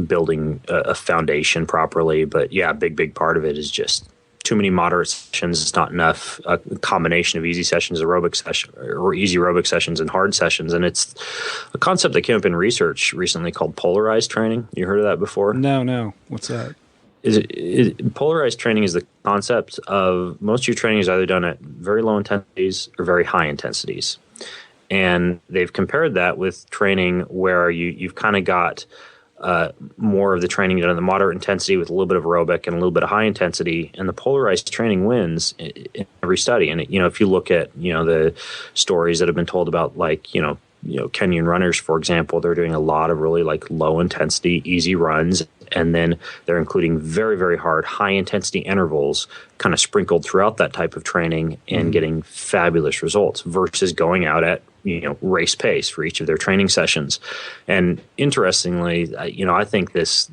building a foundation properly. But yeah, big part of it is just too many moderate sessions. It's not enough. A combination of easy sessions, aerobic session, or easy aerobic sessions and hard sessions. And it's a concept that came up in research recently called polarized training. You heard of that before? No. What's that? Polarized training is the concept of most of your training is either done at very low intensities or very high intensities. And they've compared that with training where you've kind of got more of the training done at the moderate intensity with a little bit of aerobic and a little bit of high intensity, and the polarized training wins in every study. And if you look at the stories that have been told about Kenyan runners, for example, they're doing a lot of really like low intensity, easy runs, and then they're including very, very hard, high intensity intervals kind of sprinkled throughout that type of training and getting fabulous results versus going out at race pace for each of their training sessions. And interestingly, I think this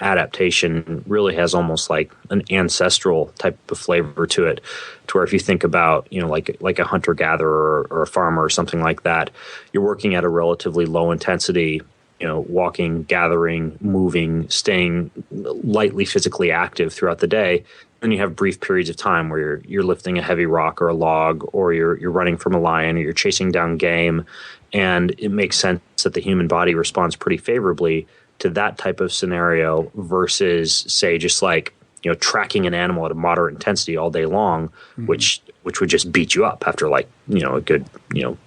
adaptation really has almost like an ancestral type of flavor to it, to where if you think about, like a hunter-gatherer or a farmer or something like that, you're working at a relatively low intensity, walking, gathering, moving, staying lightly physically active throughout the day. And you have brief periods of time where you're lifting a heavy rock or a log, or you're running from a lion, or you're chasing down game. And it makes sense that the human body responds pretty favorably to that type of scenario versus, say, just like, tracking an animal at a moderate intensity all day long, which would just beat you up after like, a good,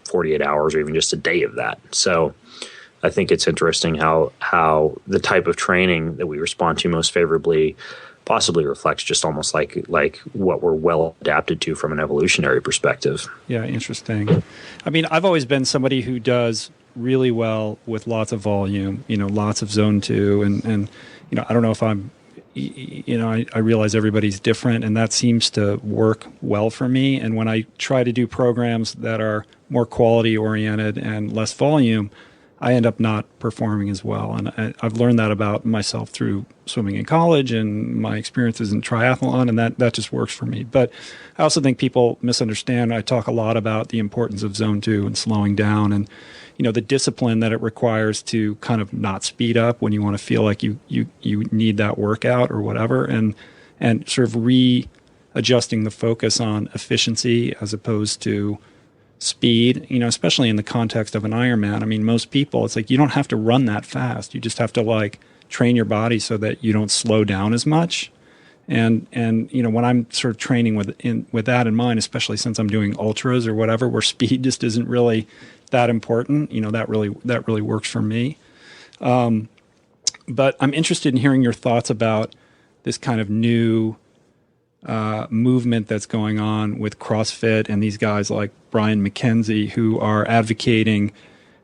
48 hours or even just a day of that. So I think it's interesting how the type of training that we respond to most favorably possibly reflects just almost like what we're well adapted to from an evolutionary perspective. Yeah, interesting. I mean, I've always been somebody who does really well with lots of volume, lots of zone 2. And I don't know if I'm, I realize everybody's different, and that seems to work well for me. And when I try to do programs that are more quality oriented and less volume, I end up not performing as well. And I've learned that about myself through swimming in college and my experiences in triathlon, and that just works for me. But I also think people misunderstand. I talk a lot about the importance of zone 2 and slowing down, and the discipline that it requires to kind of not speed up when you want to feel like you need that workout or whatever, and sort of readjusting the focus on efficiency as opposed to speed, especially in the context of an Ironman. I mean, most people, it's like you don't have to run that fast. You just have to like train your body so that you don't slow down as much. And when I'm sort of training with that in mind, especially since I'm doing ultras or whatever, where speed just isn't really that important, that really works for me. But I'm interested in hearing your thoughts about this kind of new movement that's going on with CrossFit and these guys like Brian McKenzie, who are advocating,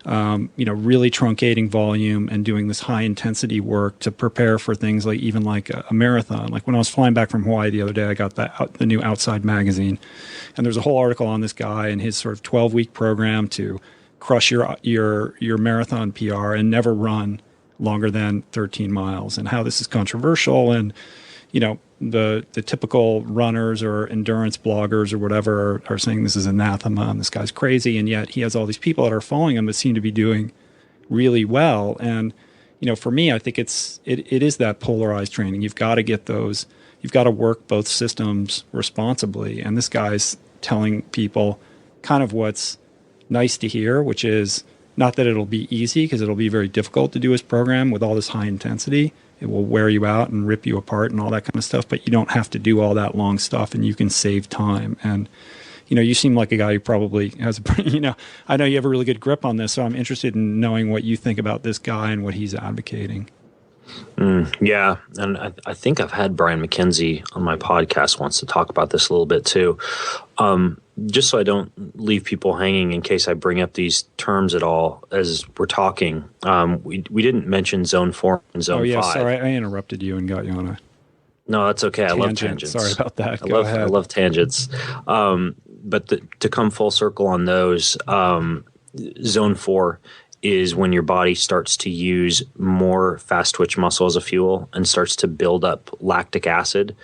really truncating volume and doing this high intensity work to prepare for things like even like a marathon. Like when I was flying back from Hawaii the other day, I got the new Outside magazine, and there's a whole article on this guy and his sort of 12-week program to crush your marathon PR and never run longer than 13 miles, and how this is controversial. And the typical runners or endurance bloggers or whatever are saying this is anathema and this guy's crazy, and yet he has all these people that are following him that seem to be doing really well. And for me, I think it is that polarized training. You've got to get those. You've got to work both systems responsibly. And this guy's telling people kind of what's nice to hear, which is not that it'll be easy, because it'll be very difficult to do his program with all this high intensity. It will wear you out and rip you apart and all that kind of stuff, but you don't have to do all that long stuff, and you can save time. And, you seem like a guy who probably has I know you have a really good grip on this, so I'm interested in knowing what you think about this guy and what he's advocating. Yeah, and I think I've had Brian McKenzie on my podcast once to talk about this a little bit too. Just so I don't leave people hanging in case I bring up these terms at all as we're talking, we didn't mention Zone 4 and Zone 5. Oh, yeah, sorry, I interrupted you and got you on a No, that's okay. tangent. I love tangents. Sorry about that. I love tangents. But to come full circle on those, Zone 4 is when your body starts to use more fast twitch muscle as a fuel and starts to build up lactic acid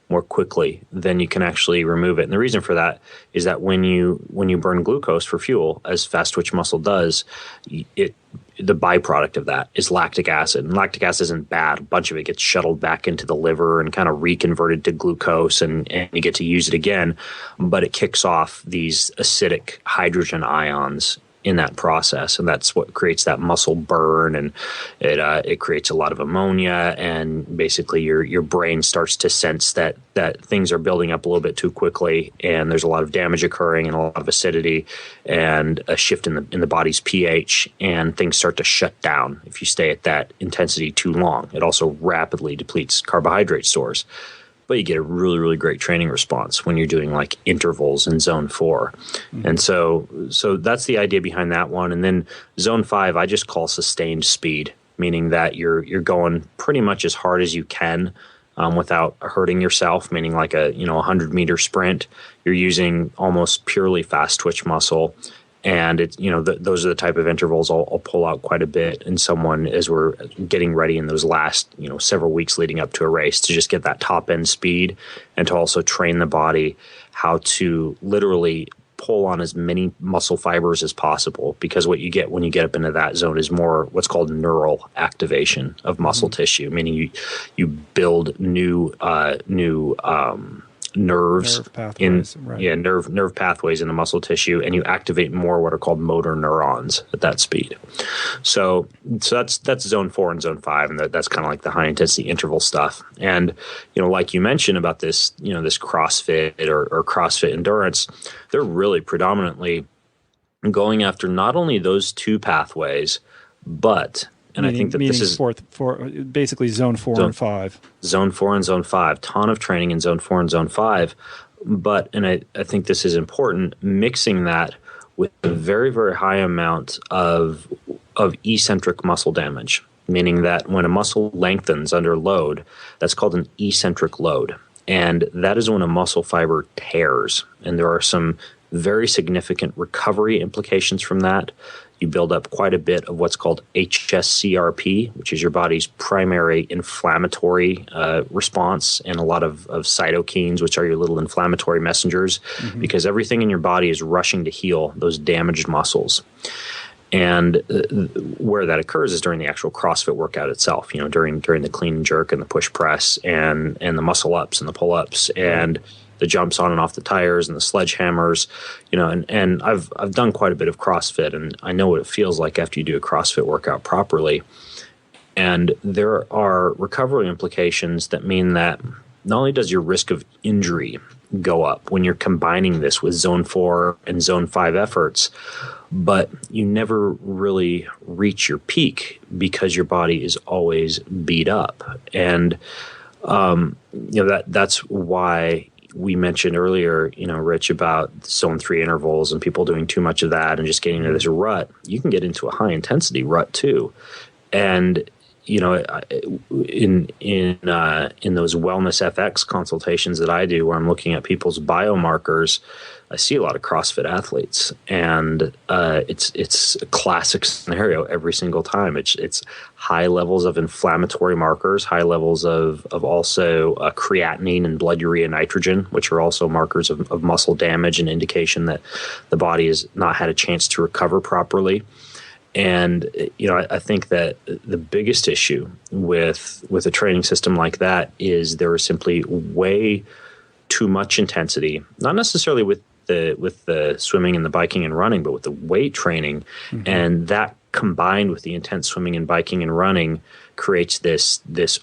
more quickly than you can actually remove it. And the reason for that is that when you burn glucose for fuel, as fast twitch muscle does, the byproduct of that is lactic acid. And lactic acid isn't bad. A bunch of it gets shuttled back into the liver and kind of reconverted to glucose, and you get to use it again. But it kicks off these acidic hydrogen ions in that process, and that's what creates that muscle burn, and it creates a lot of ammonia, and basically your brain starts to sense that things are building up a little bit too quickly, and there's a lot of damage occurring and a lot of acidity and a shift in the body's pH, and things start to shut down if you stay at that intensity too long. It also rapidly depletes carbohydrate stores. But you get a really, really great training response when you're doing like intervals in Zone 4. Mm-hmm. And so that's the idea behind that one. And then Zone 5, I just call sustained speed, meaning that you're going pretty much as hard as you can without hurting yourself, meaning like a 100-meter sprint. You're using almost purely fast twitch muscle. And it's those are the type of intervals I'll pull out quite a bit in someone as we're getting ready in those last several weeks leading up to a race, to just get that top end speed and to also train the body how to literally pull on as many muscle fibers as possible, because what you get when you get up into that zone is more what's called neural activation of muscle tissue, meaning you build new nerves nerve pathways in the muscle tissue, and you activate more what are called motor neurons at that speed. So that's Zone 4 and Zone 5, and that's kind of like the high intensity interval stuff. And like you mentioned about this this CrossFit or CrossFit endurance, they're really predominantly going after not only those two pathways, but I think that this is basically Zone 4 and 5. Zone 4 and Zone 5. Ton of training in Zone 4 and Zone 5. But, and I think this is important, mixing that with a very, very high amount of eccentric muscle damage, meaning that when a muscle lengthens under load, that's called an eccentric load. And that is when a muscle fiber tears. And there are some very significant recovery implications from that. You build up quite a bit of what's called HSCRP, which is your body's primary inflammatory response, and a lot of cytokines, which are your little inflammatory messengers, because everything in your body is rushing to heal those damaged muscles. And where that occurs is during the actual CrossFit workout itself, during the clean and jerk and the push press and the muscle ups and the pull ups and the jumps on and off the tires and the sledgehammers, and I've done quite a bit of CrossFit, and I know what it feels like after you do a CrossFit workout properly. And there are recovery implications that mean that not only does your risk of injury go up when you're combining this with Zone 4 and Zone 5 efforts, but you never really reach your peak because your body is always beat up. And that's why we mentioned earlier, Rich, about Zone 3 intervals and people doing too much of that and just getting into this rut. You can get into a high intensity rut too. And, in those Wellness FX consultations that I do, where I'm looking at people's biomarkers, I see a lot of CrossFit athletes, and it's a classic scenario every single time. It's high levels of inflammatory markers, high levels of also creatinine and blood urea nitrogen, which are also markers of muscle damage and indication that the body has not had a chance to recover properly. And, I think that the biggest issue with a training system like that is there is simply way too much intensity, not necessarily with the swimming and the biking and running, but with the weight training, and that combined with the intense swimming and biking and running creates this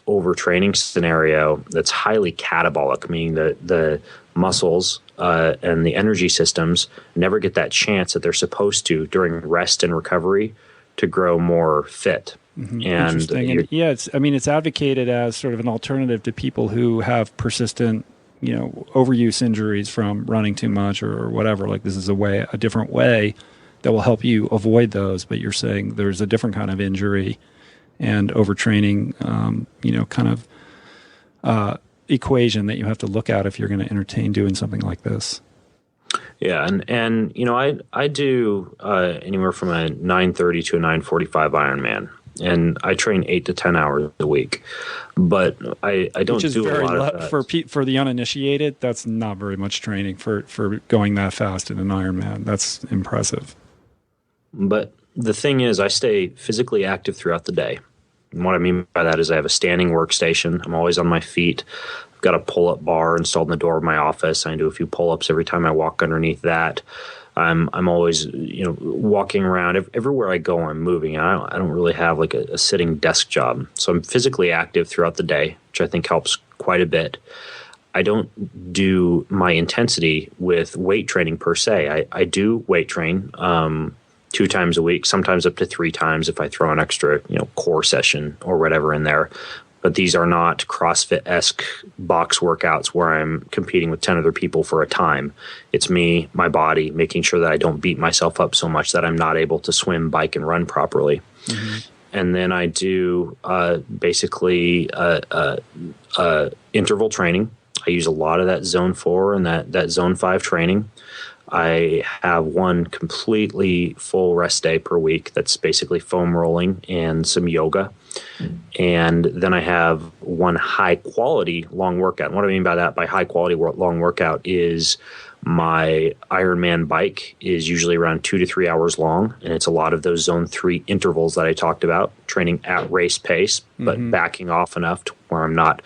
overtraining scenario that's highly catabolic, meaning the muscles and the energy systems never get that chance that they're supposed to during rest and recovery to grow more fit. And interesting. And it's advocated as sort of an alternative to people who have persistent, overuse injuries from running too much or whatever. Like, this is a different way that will help you avoid those. But you're saying there's a different kind of injury and overtraining, equation that you have to look at if you're going to entertain doing something like this. Yeah, and I do anywhere from a 9:30 to a 9:45 Ironman, and I train 8 to 10 hours a week. But I don't do a lot of that. For the uninitiated, that's not very much training for going that fast in an Ironman. That's impressive. But the thing is, I stay physically active throughout the day. And what I mean by that is I have a standing workstation. I'm always on my feet. I've got a pull-up bar installed in the door of my office. I do a few pull-ups every time I walk underneath that. I'm always, walking around. Everywhere I go, I'm moving. I don't really have like a sitting desk job. So I'm physically active throughout the day, which I think helps quite a bit. I don't do my intensity with weight training per se. I do weight train 2 times a week, sometimes up to 3 times if I throw an extra, core session or whatever in there. But these are not CrossFit-esque box workouts where I'm competing with 10 other people for a time. It's me, my body, making sure that I don't beat myself up so much that I'm not able to swim, bike, and run properly. And then I do basically interval training. I use a lot of that zone 4 and that zone 5 training. I have one completely full rest day per week that's basically foam rolling and some yoga. And then I have one high quality long workout. And what I mean by that, by high quality long workout, is my Ironman bike is usually around 2 to 3 hours long. And it's a lot of those zone 3 intervals that I talked about, training at race pace, but backing off enough to where I'm not,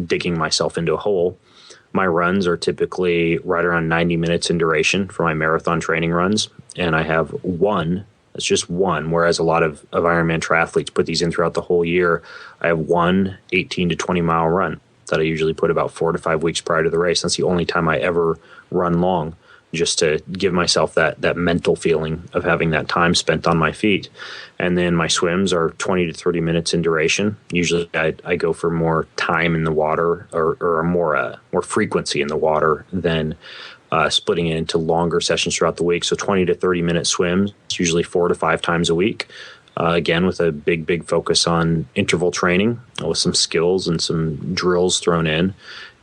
digging myself into a hole. My runs are typically right around 90 minutes in duration for my marathon training runs. And I have one, it's just one, whereas a lot of Ironman triathletes put these in throughout the whole year. I have one 18 to 20 mile run that I usually put about 4 to 5 weeks prior to the race. That's the only time I ever run long, just to give myself that mental feeling of having that time spent on my feet. And then my swims are 20 to 30 minutes in duration. Usually I go for more time in the water or more frequency in the water than splitting it into longer sessions throughout the week. So 20 to 30 minute swims, usually 4 to 5 times a week. Again, with a big focus on interval training with some skills and some drills thrown in.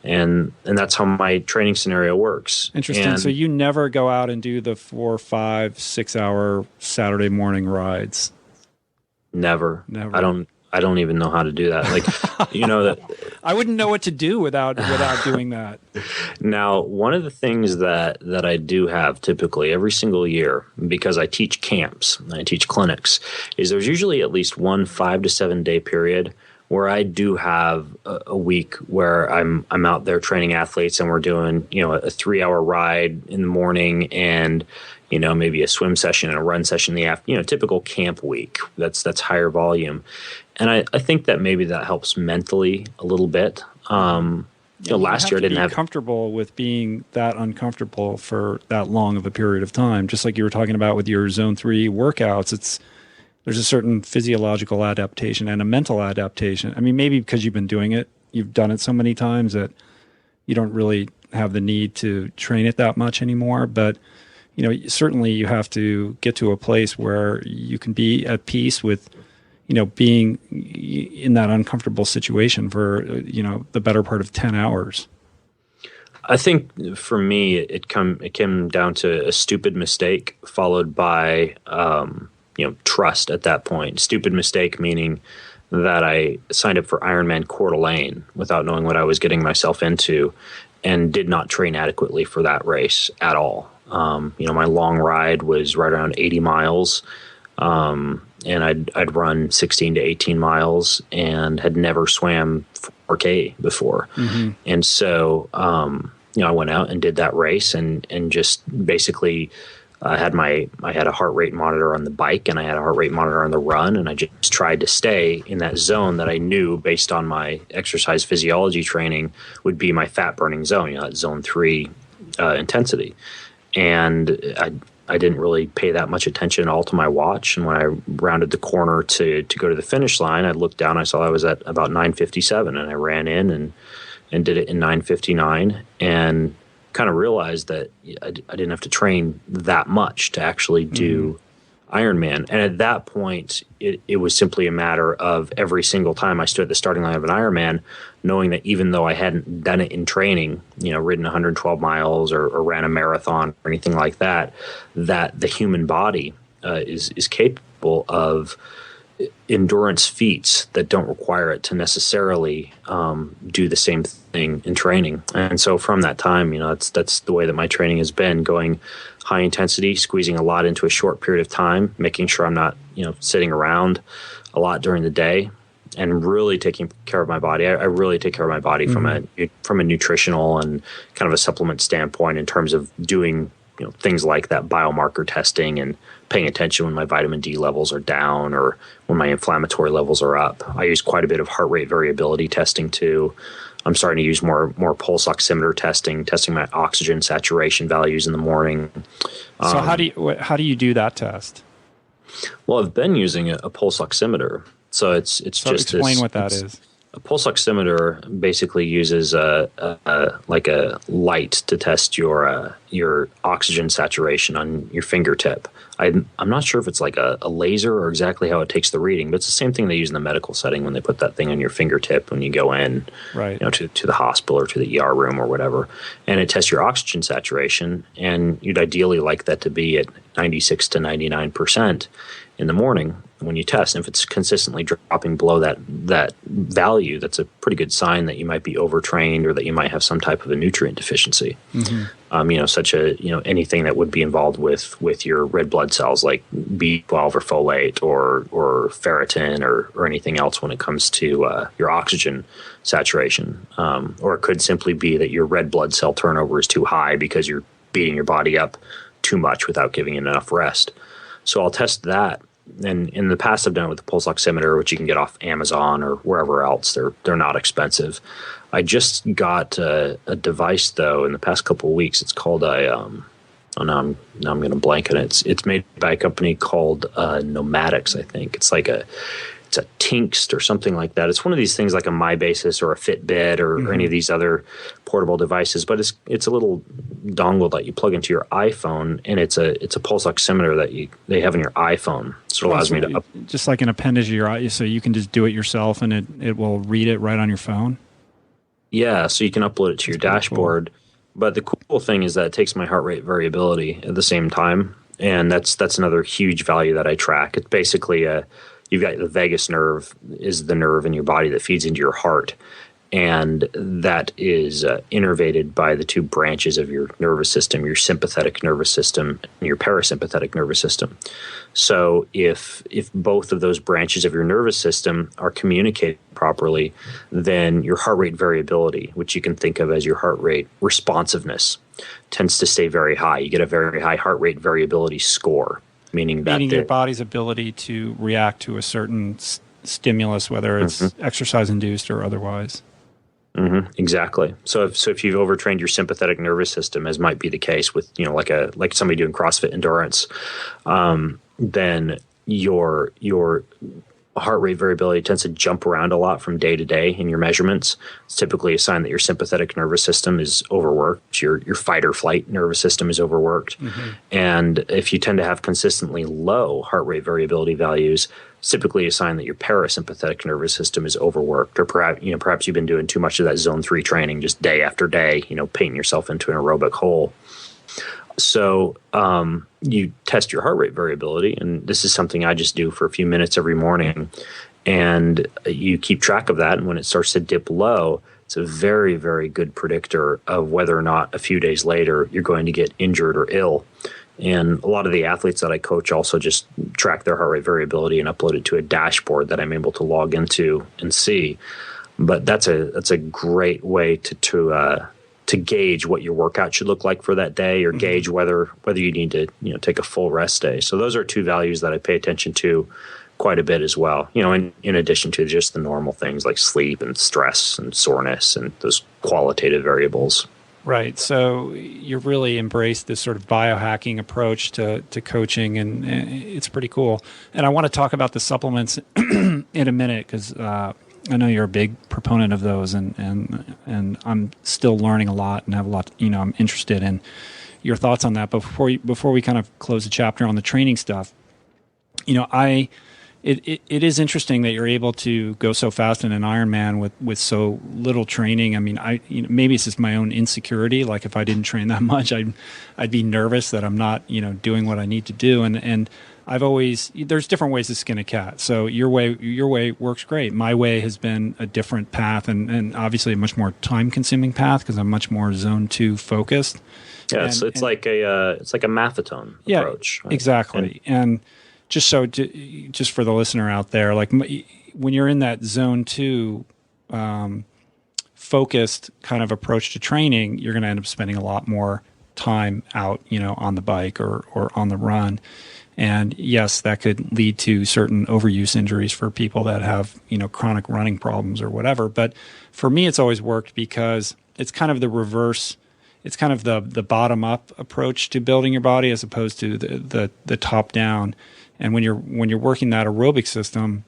And that's how my training scenario works. Interesting. And so you never go out and do the 4, 5, 6 hour Saturday morning rides? Never. I don't even know how to do that. Like, that I wouldn't know what to do without doing that. Now, one of the things that I do have typically every single year, because I teach camps, I teach clinics, is there's usually at least one 5 to 7 day period where I do have a week where I'm out there training athletes, and we're doing, a 3 hour ride in the morning and, maybe a swim session and a run session in the afternoon, typical camp week. That's higher volume. And I think that maybe that helps mentally a little bit. Last year I didn't have comfortable with being that uncomfortable for that long of a period of time. Just like you were talking about with your zone 3 workouts, there's a certain physiological adaptation and a mental adaptation. I mean, maybe because you've been doing it, you've done it so many times that you don't really have the need to train it that much anymore. But, certainly you have to get to a place where you can be at peace with, being in that uncomfortable situation for, the better part of 10 hours. I think for me, it came down to a stupid mistake followed by, trust at that point. Stupid mistake meaning that I signed up for Ironman Coeur d'Alene without knowing what I was getting myself into, and did not train adequately for that race at all. My long ride was right around 80 miles, and I'd run 16 to 18 miles and had never swam 4K before. And so, I went out and did that race and just basically I had a heart rate monitor on the bike and I had a heart rate monitor on the run, and I just tried to stay in that zone that I knew based on my exercise physiology training would be my fat burning zone, that zone 3 intensity. And I didn't really pay that much attention at all to my watch. And when I rounded the corner to go to the finish line, I looked down, I saw I was at about 9:57, and I ran in and did it in 9:59, and kind of realized that I didn't have to train that much to actually do Ironman. And at that point, it was simply a matter of every single time I stood at the starting line of an Ironman, knowing that even though I hadn't done it in training, ridden 112 miles or ran a marathon or anything like that, that the human body is capable of endurance feats that don't require it to necessarily do the same thing in training. And so from that time, that's the way that my training has been, going high intensity, squeezing a lot into a short period of time, making sure I'm not, sitting around a lot during the day, and really taking care of my body. I really take care of my body from a nutritional and kind of a supplement standpoint, in terms of doing things like that biomarker testing and paying attention when my vitamin D levels are down or when my inflammatory levels are up. I use quite a bit of heart rate variability testing too. I'm starting to use more pulse oximeter testing my oxygen saturation values in the morning. So how do you do that test? Well, I've been using a pulse oximeter. So it's just explain what that is. A pulse oximeter basically uses a light to test your oxygen saturation on your fingertip. I'm not sure if it's like a laser or exactly how it takes the reading, but it's the same thing they use in the medical setting when they put that thing on your fingertip when you go in, right, to the hospital or to the ER room or whatever, and it tests your oxygen saturation, and you'd ideally like that to be at 96 to 99% in the morning when you test. And if it's consistently dropping below that value, that's a pretty good sign that you might be overtrained or that you might have some type of a nutrient deficiency. Such anything that would be involved with your red blood cells, like B12 or folate or ferritin or anything else when it comes to your oxygen saturation. Or it could simply be that your red blood cell turnover is too high because you're beating your body up too much without giving it enough rest. So I'll test that. And in the past, I've done it with the pulse oximeter, which you can get off Amazon or wherever else. They're not expensive. I just got a device though in the past couple of weeks. It's called now I'm going to blank on it. It's made by a company called Nomadics, I think. It's a Tinxt or something like that. It's one of these things like a MyBasis or a Fitbit or any of these other portable devices, but it's a little dongle that you plug into your iPhone, and it's a pulse oximeter that they have in your iPhone. So it allows me to just like an appendage of your eye, so you can just do it yourself, and it will read it right on your phone. Yeah, so you can upload it to your dashboard. Cool. But the cool thing is that it takes my heart rate variability at the same time, and that's another huge value that I track. It's basically you've got the vagus nerve is the nerve in your body that feeds into your heart, and that is innervated by the two branches of your nervous system, your sympathetic nervous system and your parasympathetic nervous system. So if both of those branches of your nervous system are communicating properly, then your heart rate variability, which you can think of as your heart rate responsiveness, tends to stay very high. You get a very high heart rate variability score. Meaning your body's ability to react to a certain stimulus, whether it's exercise-induced or otherwise. Exactly. So if you've overtrained your sympathetic nervous system, as might be the case with like somebody doing CrossFit endurance, then your heart rate variability tends to jump around a lot from day to day in your measurements. It's typically a sign that your sympathetic nervous system is overworked. Your fight or flight nervous system is overworked. And if you tend to have consistently low heart rate variability values, it's typically a sign that your parasympathetic nervous system is overworked, or perhaps you've been doing too much of that zone 3 training just day after day, painting yourself into an aerobic hole. So you test your heart rate variability, and this is something I just do for a few minutes every morning, and you keep track of that. And when it starts to dip low, it's a very, very good predictor of whether or not a few days later you're going to get injured or ill. And a lot of the athletes that I coach also just track their heart rate variability and upload it to a dashboard that I'm able to log into and see. But that's a great way to to gauge what your workout should look like for that day, or gauge whether you need to take a full rest day. So those are two values that I pay attention to quite a bit as well. In addition to just the normal things like sleep and stress and soreness and those qualitative variables. Right. So you've really embraced this sort of biohacking approach to coaching, and it's pretty cool. And I want to talk about the supplements in a minute, because I know you're a big proponent of those, and I'm still learning a lot and have a lot, I'm interested in your thoughts on that. But before we kind of close the chapter on the training stuff, It is interesting that you're able to go so fast in an Ironman with so little training. I mean, maybe it's just my own insecurity. Like if I didn't train that much, I'd be nervous that I'm not, doing what I need to do. And there's different ways to skin a cat. So your way works great. My way has been a different path, and obviously a much more time consuming path, because I'm much more zone 2 focused. Yeah, it's like a maffetone approach. Right? Exactly. And just for the listener out there, like when you're in that zone 2 focused kind of approach to training, you're going to end up spending a lot more time out, on the bike or on the run. And yes, that could lead to certain overuse injuries for people that have, chronic running problems or whatever. But for me, it's always worked because it's kind of the reverse. It's kind of the bottom up approach to building your body, as opposed to the top down. And when you're working that aerobic system,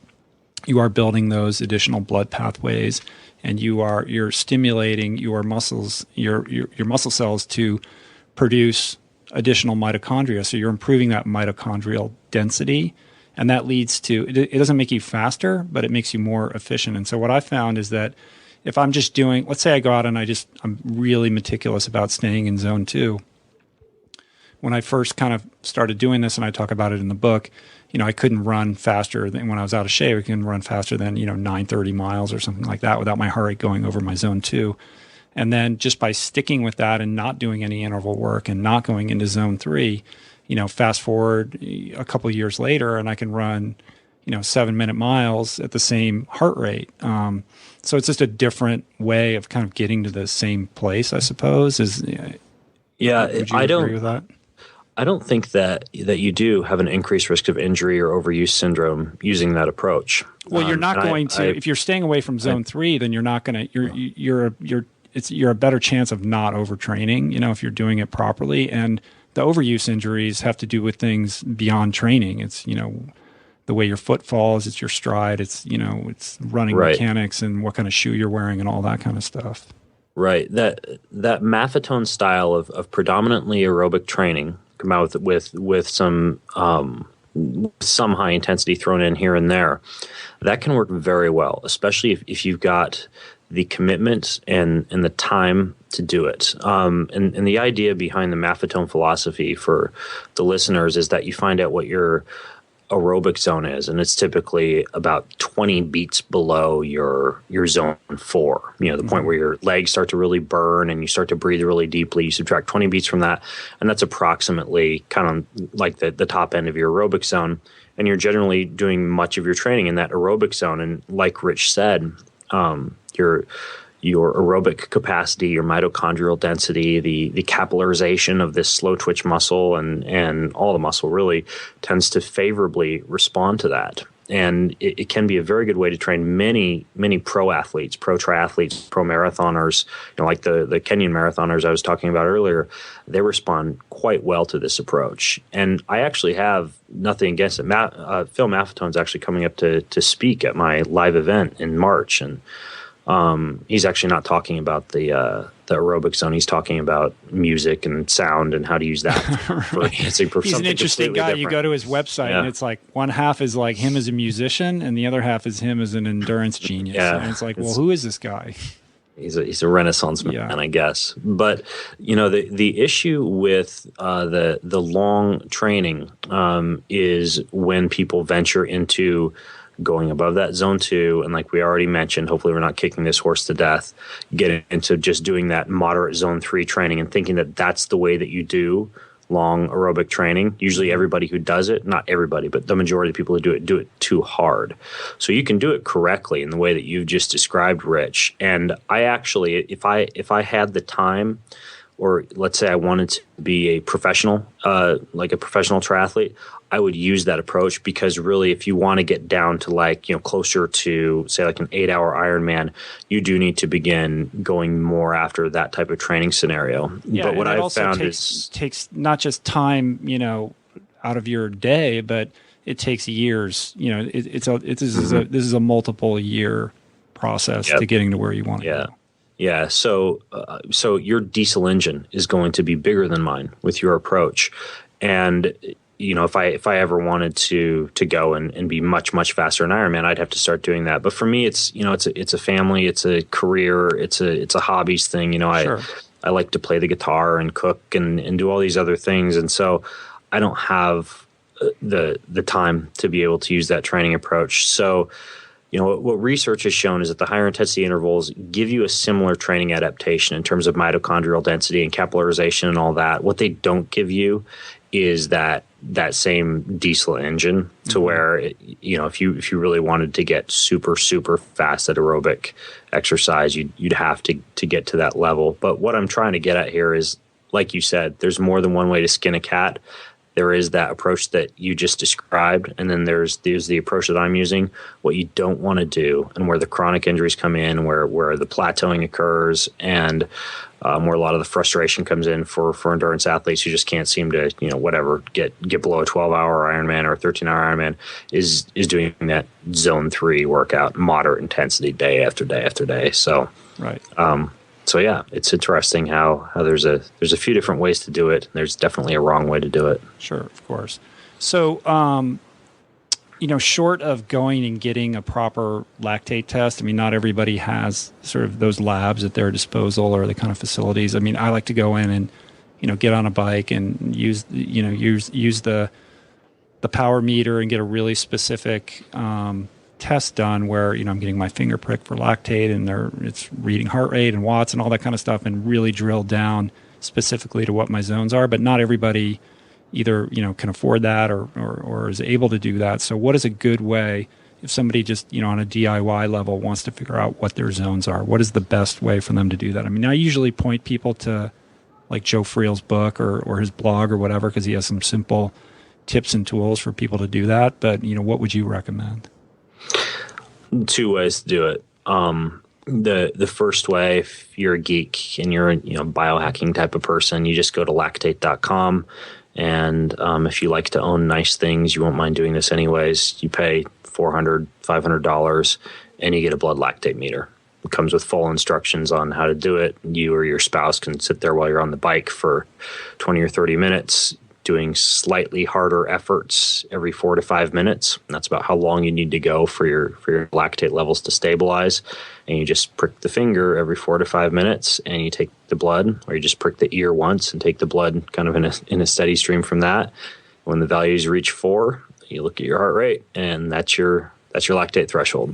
you are building those additional blood pathways, and you're stimulating your muscles, your muscle cells to produce additional mitochondria. So you're improving that mitochondrial density, and that leads to it doesn't make you faster, but it makes you more efficient. And so what I found is that if I'm just doing, let's say I go out and I'm really meticulous about staying in zone 2. When I first kind of started doing this, and I talk about it in the book, I couldn't run faster than when I was out of shape. I couldn't run faster than, 930 miles or something like that without my heart rate going over my zone 2. And then just by sticking with that and not doing any interval work and not going into zone 3, fast forward a couple of years later, and I can run, 7-minute miles at the same heart rate. So it's just a different way of kind of getting to the same place, I suppose. Yeah, would you agree with that? I don't think that you do have an increased risk of injury or overuse syndrome using that approach. Well, you're not going to. If you're staying away from zone 3, then you're not going to. You're a better chance of not overtraining. If you're doing it properly. And the overuse injuries have to do with things beyond training. It's the way your foot falls. It's your stride. It's it's running mechanics and what kind of shoe you're wearing and all that kind of stuff. Right. That maffetone style of predominantly aerobic training, come out with some high intensity thrown in here and there, that can work very well, especially if you've got the commitment and the time to do it. And the idea behind the maffetone philosophy for the listeners is that you find out what your aerobic zone is, and it's typically about 20 beats below your zone 4. The point where your legs start to really burn and you start to breathe really deeply. You subtract 20 beats from that, and that's approximately kind of like the top end of your aerobic zone. And you're generally doing much of your training in that aerobic zone. And like Rich said, your aerobic capacity, your mitochondrial density, the capillarization of this slow twitch muscle and all the muscle really tends to favorably respond to that. And it can be a very good way to train many pro athletes, pro triathletes, pro marathoners, like the Kenyan marathoners I was talking about earlier. They respond quite well to this approach. And I actually have nothing against it. Phil Maffetone's actually coming up to speak at my live event in March, and he's actually not talking about the aerobic zone. He's talking about music and sound and how to use that for enhancing. He's an interesting guy. Different. You go to his website and it's like one half is like him as a musician and the other half is him as an endurance genius. Yeah, and it's like, well, who is this guy? He's a Renaissance man, I guess. But the issue with the long training is when people venture into going above that zone 2, and like we already mentioned, hopefully we're not kicking this horse to death, get into just doing that moderate zone 3 training and thinking that that's the way that you do long aerobic training. Usually everybody who does it, not everybody, but the majority of people who do it too hard. So you can do it correctly in the way that you just described, Rich. And I actually, if I had the time, or let's say I wanted to be a professional, like a professional triathlete, I would use that approach, because really, if you want to get down to like, closer to say like an 8-hour Ironman, you do need to begin going more after that type of training scenario. Yeah, but what I've found takes not just time, out of your day, but it takes years. This is a multiple year process to getting to where you want to go. Yeah. So your diesel engine is going to be bigger than mine with your approach. And, if I ever wanted to go and be much, much faster in Ironman, I'd have to start doing that. But for me, it's a family, it's a career, it's a hobbies thing. Sure. I like to play the guitar and cook and do all these other things. And so I don't have the time to be able to use that training approach. So, what research has shown is that the higher intensity intervals give you a similar training adaptation in terms of mitochondrial density and capillarization and all that. What they don't give you is that same diesel engine to where, if you really wanted to get super, super fast at aerobic exercise, you'd have to get to that level. But what I'm trying to get at here is, like you said, there's more than one way to skin a cat. There is that approach that you just described, and then there's the approach that I'm using. What you don't want to do, and where the chronic injuries come in, where the plateauing occurs, and where a lot of the frustration comes in for endurance athletes who just can't seem to get below a 12-hour Ironman or a 13-hour Ironman, is doing that zone 3 workout, moderate intensity, day after day after day. So right. So yeah, it's interesting how there's a few different ways to do it. There's definitely a wrong way to do it. Sure, of course. So, short of going and getting a proper lactate test, not everybody has sort of those labs at their disposal or the kind of facilities. I like to go in and, get on a bike and use the power meter and get a really specific test done where I'm getting my finger pricked for lactate, and it's reading heart rate and watts and all that kind of stuff, and really drill down specifically to what my zones are. But not everybody either can afford that or is able to do that. So what is a good way if somebody just on a DIY level wants to figure out what their zones are? What is the best way for them to do that? I usually point people to like Joe Friel's book or his blog or whatever, because he has some simple tips and tools for people to do that. But what would you recommend? 2 ways to do it. The first way, if you're a geek and you're a biohacking type of person, you just go to lactate.com, and if you like to own nice things, you won't mind doing this anyways. You pay $400, $500, and you get a blood lactate meter. It comes with full instructions on how to do it. You or your spouse can sit there while you're on the bike for 20 or 30 minutes, doing slightly harder efforts every 4 to 5 minutes. And that's about how long you need to go for your lactate levels to stabilize. And you just prick the finger every 4 to 5 minutes, and you take the blood, or you just prick the ear once and take the blood kind of in a steady stream from that. When the values reach 4, you look at your heart rate, and that's your lactate threshold.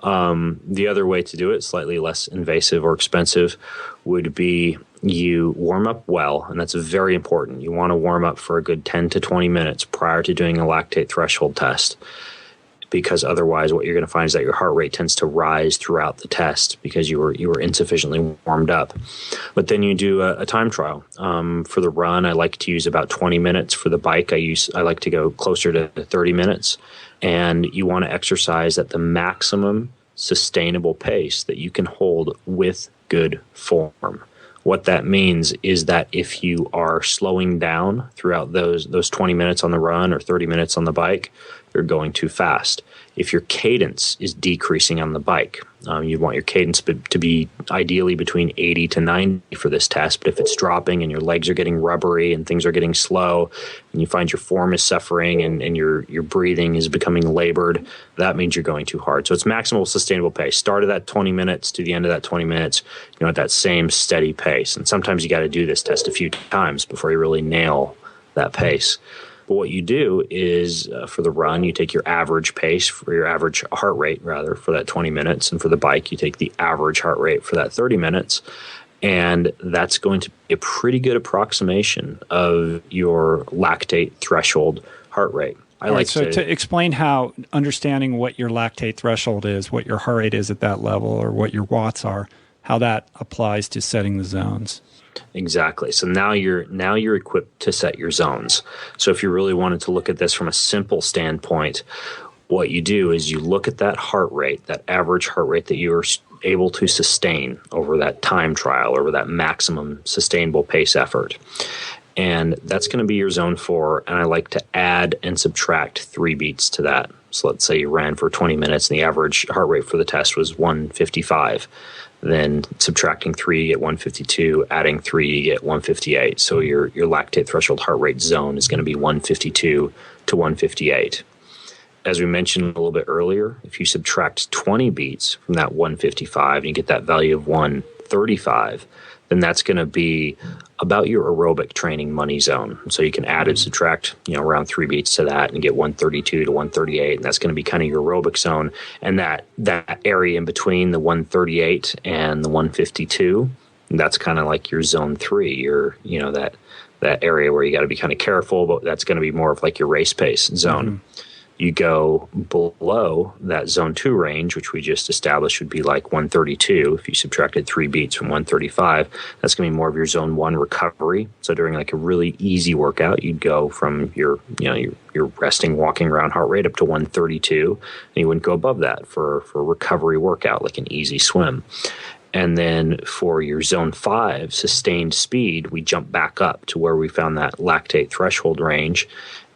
The other way to do it, slightly less invasive or expensive, would be you warm up well, and that's very important. You want to warm up for a good 10 to 20 minutes prior to doing a lactate threshold test, because otherwise what you're going to find is that your heart rate tends to rise throughout the test because you were insufficiently warmed up. But then you do a time trial. For the run, I like to use about 20 minutes. For the bike, I like to go closer to 30 minutes. And you want to exercise at the maximum sustainable pace that you can hold with good form. What that means is that if you are slowing down throughout those 20 minutes on the run or 30 minutes on the bike, you're going too fast. If your cadence is decreasing on the bike, you want your cadence to be ideally between 80 to 90 for this test. But if it's dropping and your legs are getting rubbery and things are getting slow, and you find your form is suffering and your breathing is becoming labored, that means you're going too hard. So it's maximal sustainable pace. Start at that 20 minutes to the end of that 20 minutes, at that same steady pace. And sometimes you got to do this test a few times before you really nail that pace. But what you do is for the run, you take your average pace, for your average heart rate, rather, for that 20 minutes. And for the bike, you take the average heart rate for that 30 minutes. And that's going to be a pretty good approximation of your lactate threshold heart rate. To explain how understanding what your lactate threshold is, what your heart rate is at that level, or what your watts are, how that applies to setting the zones. Exactly. So now you're equipped to set your zones. So if you really wanted to look at this from a simple standpoint, what you do is you look at that heart rate, that average heart rate that you're able to sustain over that time trial, over that maximum sustainable pace effort. And that's going to be your zone 4. And I like to add and subtract 3 beats to that. So let's say you ran for 20 minutes and the average heart rate for the test was 155. Then subtracting 3, you get 152. Adding 3, you get 158. So your lactate threshold heart rate zone is going to be 152 to 158. As we mentioned a little bit earlier, if you subtract 20 beats from that 155 and you get that value of 135, then that's going to be about your aerobic training money zone. So you can add and subtract, around 3 beats to that and get 132 to 138, and that's going to be kind of your aerobic zone. And that area in between the 138 and the 152, that's kind of like your zone 3. That area where you got to be kind of careful, but that's going to be more of like your race pace zone. Mm-hmm. You go below that zone 2 range, which we just established would be like 132. If you subtracted 3 beats from 135, that's going to be more of your zone 1 recovery. So during like a really easy workout, you'd go from your resting, walking around heart rate up to 132, and you wouldn't go above that for a recovery workout, like an easy swim. And then for your zone 5 sustained speed, we jump back up to where we found that lactate threshold range.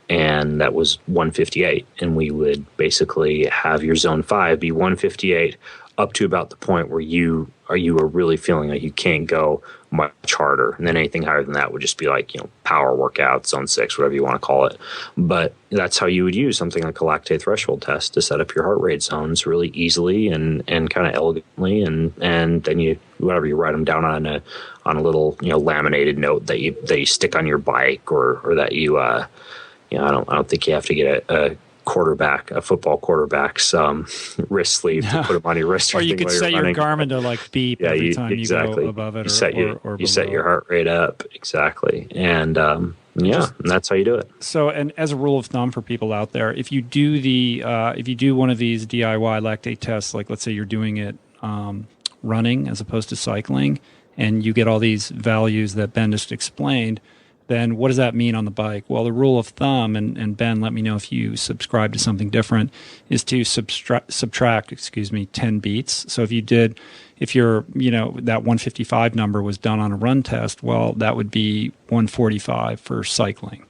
And that was 158. And we would basically have your zone 5 be 158 up to about the point where you are really feeling like you can't go much harder. And then anything higher than that would just be like, power workout, zone 6, whatever you want to call it. But that's how you would use something like a lactate threshold test to set up your heart rate zones really easily and kind of elegantly. And then you write them down on a little, laminated note that you stick on your bike or that you, I don't think you have to get a football quarterback's wrist sleeve to put them on your wrist. Or you could set your Garmin to like beep every time you go above it. You set your heart rate up. Exactly. And and that's how you do it. So, and as a rule of thumb for people out there, if you do one of these DIY lactate tests, like let's say you're doing it running as opposed to cycling, and you get all these values that Ben just explained, then what does that mean on the bike? Well, the rule of thumb, and Ben, let me know if you subscribe to something different, is to subtract 10 beats. So if you're, that 155 number was done on a run test, well, that would be 145 for cycling.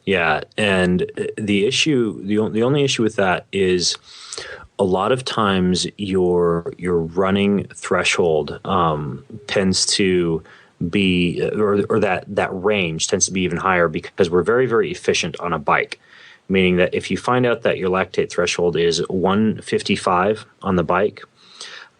Yeah, and the only issue with that is a lot of times your running threshold tends to be, or that range tends to be even higher because we're very, very efficient on a bike. Meaning that if you find out that your lactate threshold is 155 on the bike,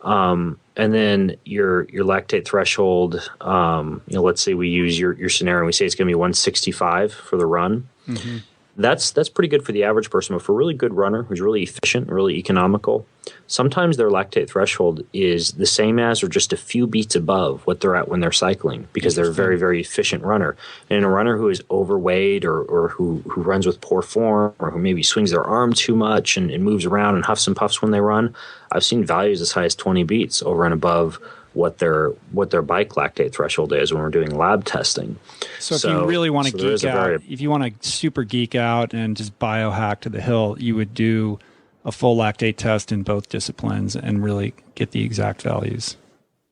and then your lactate threshold, let's say we use your scenario, we say it's going to be 165 for the run. Mm-hmm. That's pretty good for the average person, but for a really good runner who's really efficient, really economical, sometimes their lactate threshold is the same as or just a few beats above what they're at when they're cycling because they're a very, very efficient runner. And a runner who is overweight or who runs with poor form or who maybe swings their arm too much and moves around and huffs and puffs when they run, I've seen values as high as 20 beats over and above what their bike lactate threshold is when we're doing lab testing. So if you really want to geek out, if you want to super geek out and just biohack to the hill, you would do a full lactate test in both disciplines and really get the exact values.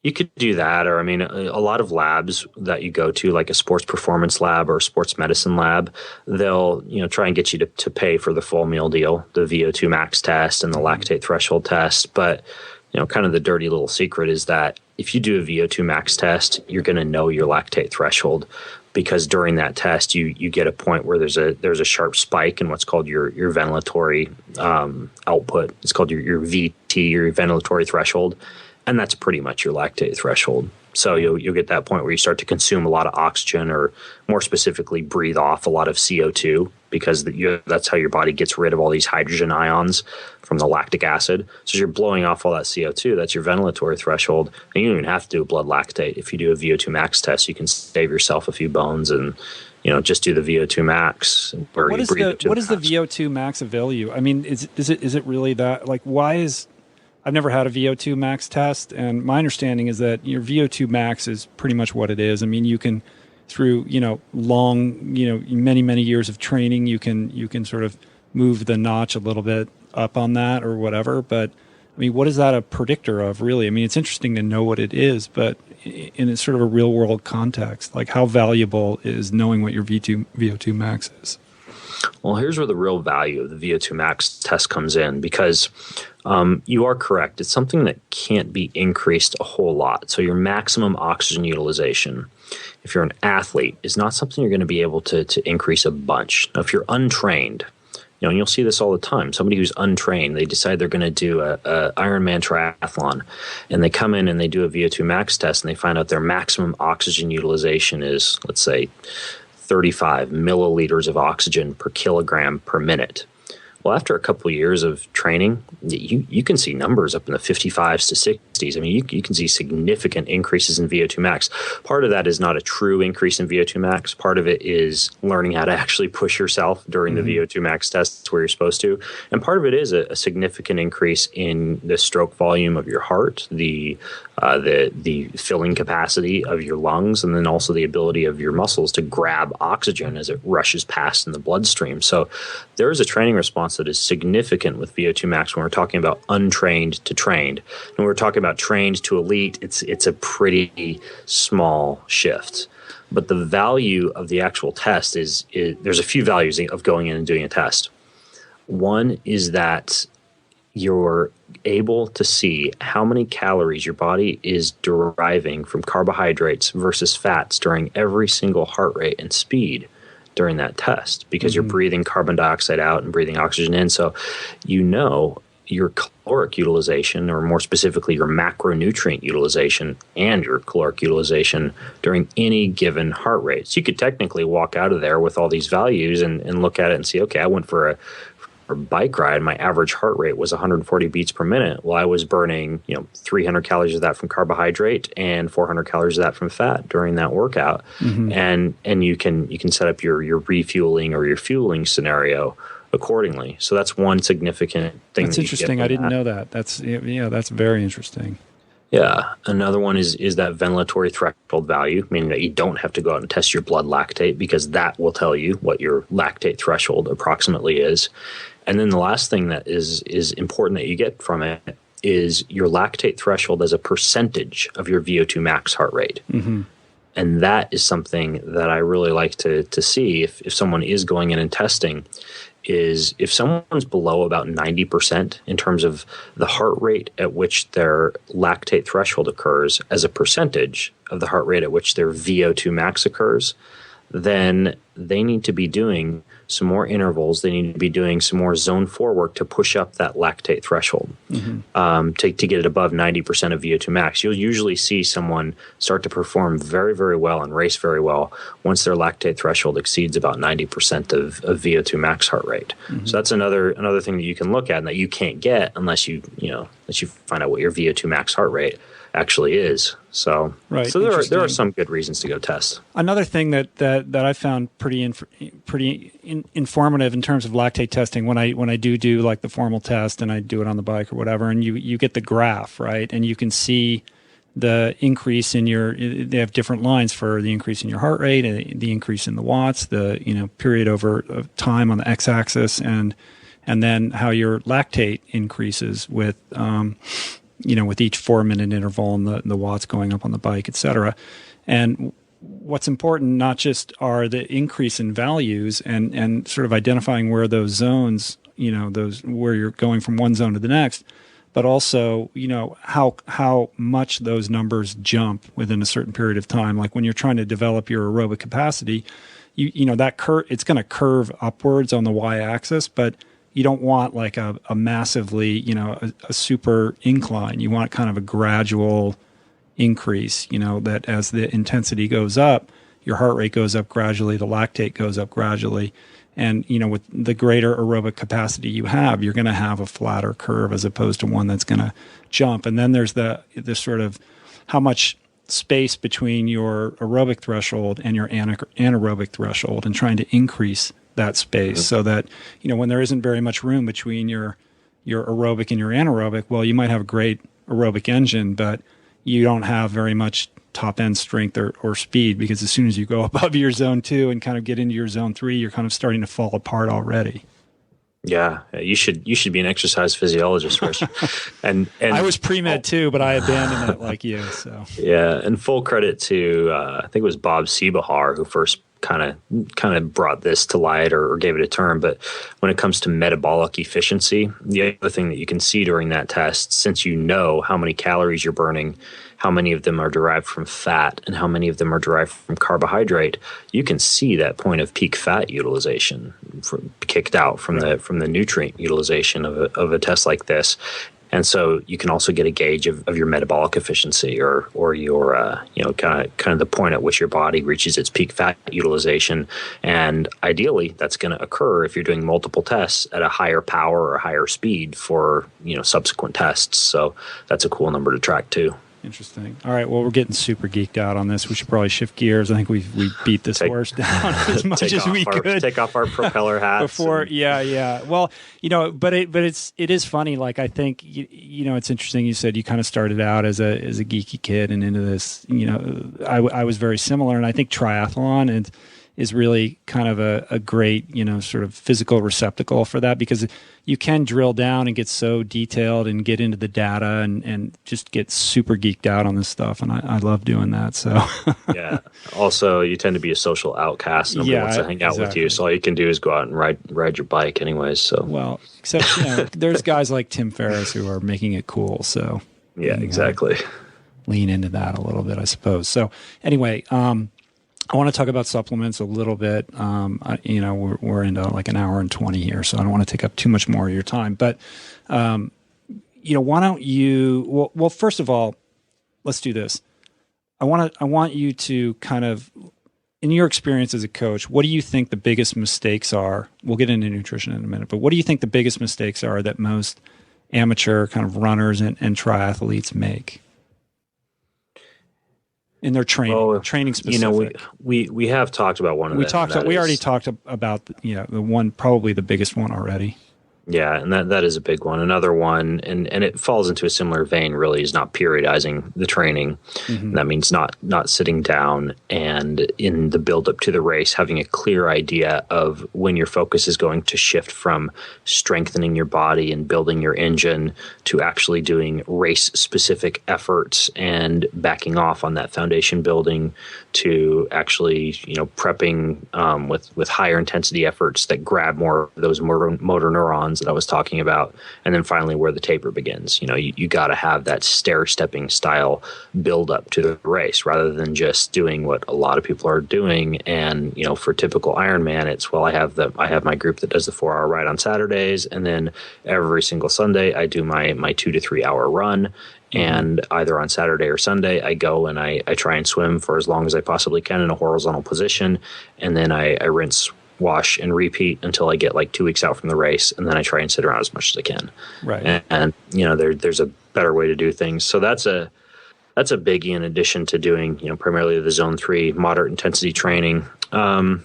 You could do that, or a lot of labs that you go to, like a sports performance lab or a sports medicine lab, they'll try and get you to pay for the full meal deal, the VO2 max test and the lactate threshold test. But kind of the dirty little secret is that if you do a VO2 max test, you're going to know your lactate threshold because during that test, you get a point where there's a sharp spike in what's called your ventilatory output. It's called your VT, your ventilatory threshold, and that's pretty much your lactate threshold. So you'll get that point where you start to consume a lot of oxygen, or more specifically, breathe off a lot of CO2, because that's how your body gets rid of all these hydrogen ions from the lactic acid. So you're blowing off all that CO2. That's your ventilatory threshold. And you don't even have to do a blood lactate. If you do a VO2 max test, you can save yourself a few bones and just do the VO2 max. What is the VO2 max avail you? I mean, is it really that? Like, why is... I've never had a VO2 max test, and my understanding is that your VO2 max is pretty much what it is. I mean, you can, through many years of training, you can sort of move the notch a little bit up on that or whatever. But I mean, what is that a predictor of, really? I mean, it's interesting to know what it is, but in sort of a real world context, like how valuable is knowing what your VO2 max is? Well, here's where the real value of the VO2 max test comes in, because you are correct. It's something that can't be increased a whole lot. So your maximum oxygen utilization, if you're an athlete, is not something you're going to be able to increase a bunch. Now, if you're untrained, and you'll see this all the time. Somebody who's untrained, they decide they're going to do a Ironman triathlon, and they come in and they do a VO2 max test, and they find out their maximum oxygen utilization is, let's say, 35 milliliters of oxygen per kilogram per minute. Well, after a couple of years of training, you can see numbers up in the 55s to 60s. I mean, you can see significant increases in VO2 max. Part of that is not a true increase in VO2 max. Part of it is learning how to actually push yourself during the VO2 max tests where you're supposed to. And part of it is a significant increase in the stroke volume of your heart, the filling capacity of your lungs, and then also the ability of your muscles to grab oxygen as it rushes past in the bloodstream. So there is a training response that is significant with VO2 max when we're talking about untrained to trained. And when we're talking about trained to elite, it's a pretty small shift. But the value of the actual test is there's a few values of going in and doing a test. One is that you're able to see how many calories your body is deriving from carbohydrates versus fats during every single heart rate and speed during that test, because you're breathing carbon dioxide out and breathing oxygen in. So your caloric utilization, or more specifically your macronutrient utilization and your caloric utilization during any given heart rate. So you could technically walk out of there with all these values and look at it and see, okay, I went for a bike ride, my average heart rate was 140 beats per minute. Well, I was burning 300 calories of that from carbohydrate and 400 calories of that from fat during that workout. And you can set up your refueling or your fueling scenario accordingly. So that's one significant thing. That's interesting. I didn't know that. That's very interesting. Yeah. Another one is that ventilatory threshold value, meaning that you don't have to go out and test your blood lactate, because that will tell you what your lactate threshold approximately is. And then the last thing that is important that you get from it is your lactate threshold as a percentage of your VO2 max heart rate. And that is something that I really like to see if someone is going in and testing, is if someone's below about 90% in terms of the heart rate at which their lactate threshold occurs as a percentage of the heart rate at which their VO2 max occurs, then they need to be doing some more intervals. They need to be doing some more zone 4 work to push up that lactate threshold to get it above 90% of VO2 max. You'll usually see someone start to perform very, very well and race very well once their lactate threshold exceeds about 90% of VO2 max heart rate. So that's another thing that you can look at and that you can't get unless you find out what your VO2 max heart rate actually is. So there are some good reasons to go test. Another thing that I found pretty informative in terms of lactate testing, when I do like the formal test and I do it on the bike or whatever, and you get the graph, right, and you can see the increase in they have different lines for the increase in your heart rate, the increase in the watts, the period over time on the x-axis, and then how your lactate increases with with each 4-minute interval and the watts going up on the bike, et cetera. And what's important not just are the increase in values and sort of identifying where those zones, those where you're going from one zone to the next, but also, how much those numbers jump within a certain period of time. Like when you're trying to develop your aerobic capacity, that it's going to curve upwards on the y-axis, but you don't want like a massively, a super incline. You want kind of a gradual increase, that as the intensity goes up, your heart rate goes up gradually, the lactate goes up gradually. And, with the greater aerobic capacity you have, you're going to have a flatter curve as opposed to one that's going to jump. And then there's the sort of how much space between your aerobic threshold and your anaerobic threshold, and trying to increase that space so that, when there isn't very much room between your aerobic and your anaerobic, well, you might have a great aerobic engine, but you don't have very much top end strength or speed, because as soon as you go above your zone 2 and kind of get into your zone 3, you're kind of starting to fall apart already. Yeah, you should be an exercise physiologist, Rich. And I was pre-med too, but I abandoned it like you. So yeah, and full credit to I think it was Bob Siebehar who first kind of brought this to light or gave it a term. But when it comes to metabolic efficiency, the other thing that you can see during that test, since you know how many calories you're burning, how many of them are derived from fat, and how many of them are derived from carbohydrate, you can see that point of peak fat utilization kicked out from the nutrient utilization of a test like this. And so you can also get a gauge of your metabolic efficiency or your kind of the point at which your body reaches its peak fat utilization. And ideally, that's going to occur if you're doing multiple tests at a higher power or higher speed for subsequent tests. So that's a cool number to track too. Interesting. All right. Well, we're getting super geeked out on this. We should probably shift gears. I think we beat this horse down as much as we could. Take off our propeller hats before. Yeah. Well, but it is funny. Like, I think it's interesting. You said you kind of started out as a geeky kid and into this. I was very similar, and I think triathlon is really kind of a great sort of physical receptacle for that, because you can drill down and get so detailed and get into the data and just get super geeked out on this stuff. And I love doing that. So yeah. Also, you tend to be a social outcast. Nobody wants to hang out with you. So all you can do is go out and ride your bike anyways. So well, except there's guys like Tim Ferriss who are making it cool. So yeah, exactly. Lean into that a little bit, I suppose. So anyway, I want to talk about supplements a little bit. We're into like an hour and 20 here, so I don't want to take up too much more of your time. But, why don't you? Well, first of all, let's do this. I want you to kind of, in your experience as a coach, what do you think the biggest mistakes are? We'll get into nutrition in a minute, but what do you think the biggest mistakes are that most amateur kind of runners and triathletes make in their training specific? We have talked about one of them. We already talked about the one, probably the biggest one already. Yeah, and that is a big one. Another one, and it falls into a similar vein, really, is not periodizing the training. Mm-hmm. That means not sitting down and in the build-up to the race, having a clear idea of when your focus is going to shift from strengthening your body and building your engine to actually doing race-specific efforts and backing off on that foundation building to actually, prepping with higher intensity efforts that grab more of those motor neurons that I was talking about. And then finally where the taper begins. You got to have that stair-stepping style build up to the race rather than just doing what a lot of people are doing. And, for typical Ironman, it's, well, I have my group that does the 4-hour ride on Saturdays. And then every single Sunday I do my 2 to 3 hour run. And either on Saturday or Sunday, I go and I try and swim for as long as I possibly can in a horizontal position. And then I rinse, wash, and repeat until I get like 2 weeks out from the race. And then I try and sit around as much as I can. Right. And there's a better way to do things. So that's a biggie in addition to doing, primarily the zone 3 moderate intensity training. And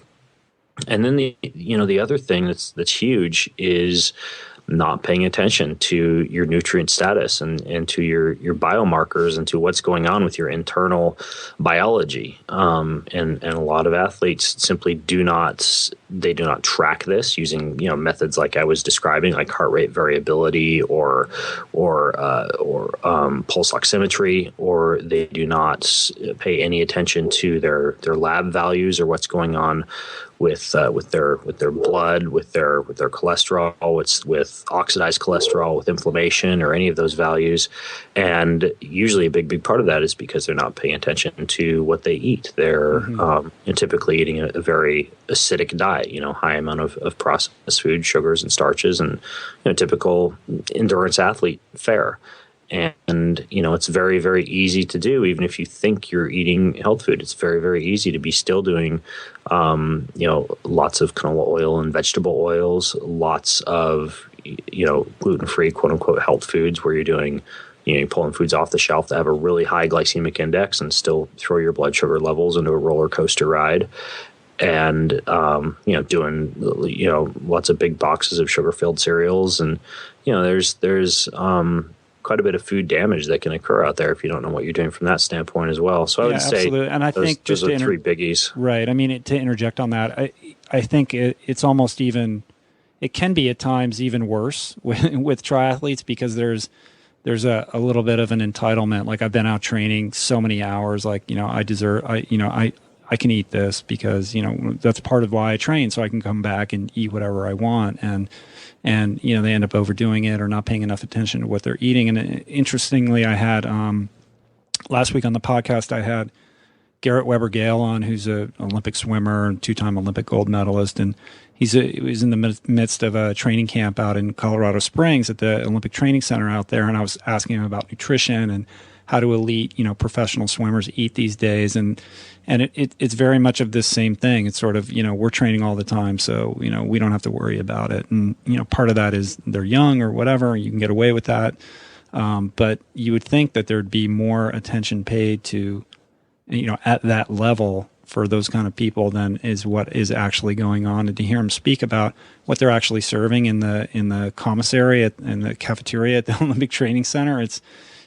then the other thing that's huge is not paying attention to your nutrient status and to your biomarkers and to what's going on with your internal biology. And a lot of athletes simply do not track this using, methods like I was describing, like heart rate variability or pulse oximetry, or they do not pay any attention to their lab values or what's going on with their blood, with their cholesterol, with oxidized cholesterol, with inflammation, or any of those values. And usually a big part of that is because they're not paying attention to what they eat. They're typically eating a very acidic diet, high amount of processed food, sugars, and starches, and typical endurance athlete fare. And, it's very, very easy to do. Even if you think you're eating health food, it's very, very easy to be still doing, lots of canola oil and vegetable oils, lots of, gluten-free, quote unquote, health foods where you're doing, you're pulling foods off the shelf that have a really high glycemic index and still throw your blood sugar levels into a roller coaster ride. And, doing, lots of big boxes of sugar-filled cereals. And, there's quite a bit of food damage that can occur out there if you don't know what you're doing from that standpoint as well. So I would say absolutely. And I think those are three biggies. Right. I mean, to interject on that, I think it's almost even, it can be at times even worse with triathletes because there's a little bit of an entitlement. Like I've been out training so many hours, like, I can eat this because, that's part of why I train. So I can come back and eat whatever I want. And they end up overdoing it or not paying enough attention to what they're eating. And interestingly, I had, last week on the podcast, I had Garrett Weber-Gale on, who's an Olympic swimmer and 2-time Olympic gold medalist. And he was in the midst of a training camp out in Colorado Springs at the Olympic Training Center out there. And I was asking him about nutrition and how do elite, professional swimmers eat these days. And it's very much of this same thing. It's sort of, we're training all the time, so, we don't have to worry about it. And, part of that is they're young or whatever, you can get away with that. But you would think that there'd be more attention paid to, at that level for those kind of people than is what is actually going on. And to hear them speak about what they're actually serving in the commissary in the cafeteria at the Olympic Training Center,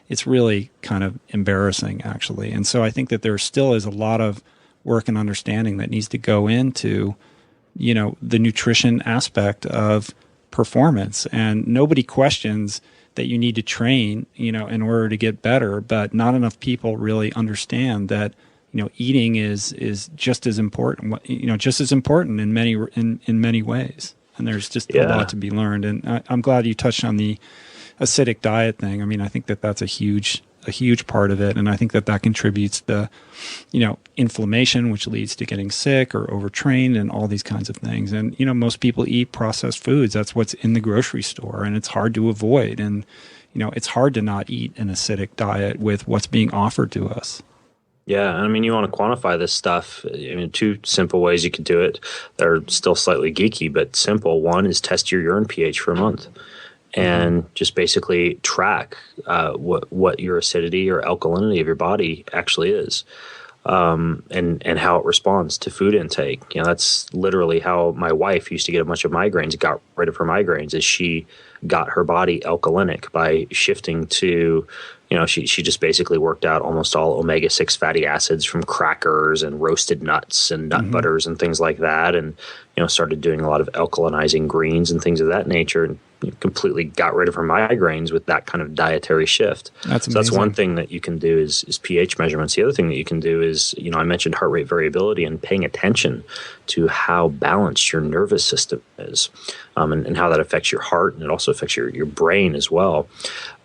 it's really kind of embarrassing, actually. And so I think that there still is a lot of work and understanding that needs to go into, the nutrition aspect of performance. And nobody questions that you need to train, in order to get better, but not enough people really understand that, eating is just as important, just as important in many ways. And there's just a lot to be learned. And I'm glad you touched on the acidic diet thing. I mean, I think that that's a huge part of it. And I think that contributes the, inflammation, which leads to getting sick or overtrained and all these kinds of things. And, most people eat processed foods. That's what's in the grocery store and it's hard to avoid. And, it's hard to not eat an acidic diet with what's being offered to us. Yeah, I mean, you want to quantify this stuff. I mean, 2 simple ways you could do it. They're still slightly geeky, but simple. One is test your urine pH for a month. And just basically track what your acidity or alkalinity of your body actually is, and how it responds to food intake. That's literally how my wife used to get a bunch of migraines, got rid of her migraines, is she got her body alkalinic by shifting to, she just basically worked out almost all omega-6 fatty acids from crackers and roasted nuts and nut butters and things like that. And, started doing a lot of alkalinizing greens and things of that nature, and completely got rid of her migraines with that kind of dietary shift. That's amazing. So that's one thing that you can do is pH measurements. The other thing that you can do is, I mentioned heart rate variability and paying attention to how balanced your nervous system is, and how that affects your heart, and it also affects your brain as well.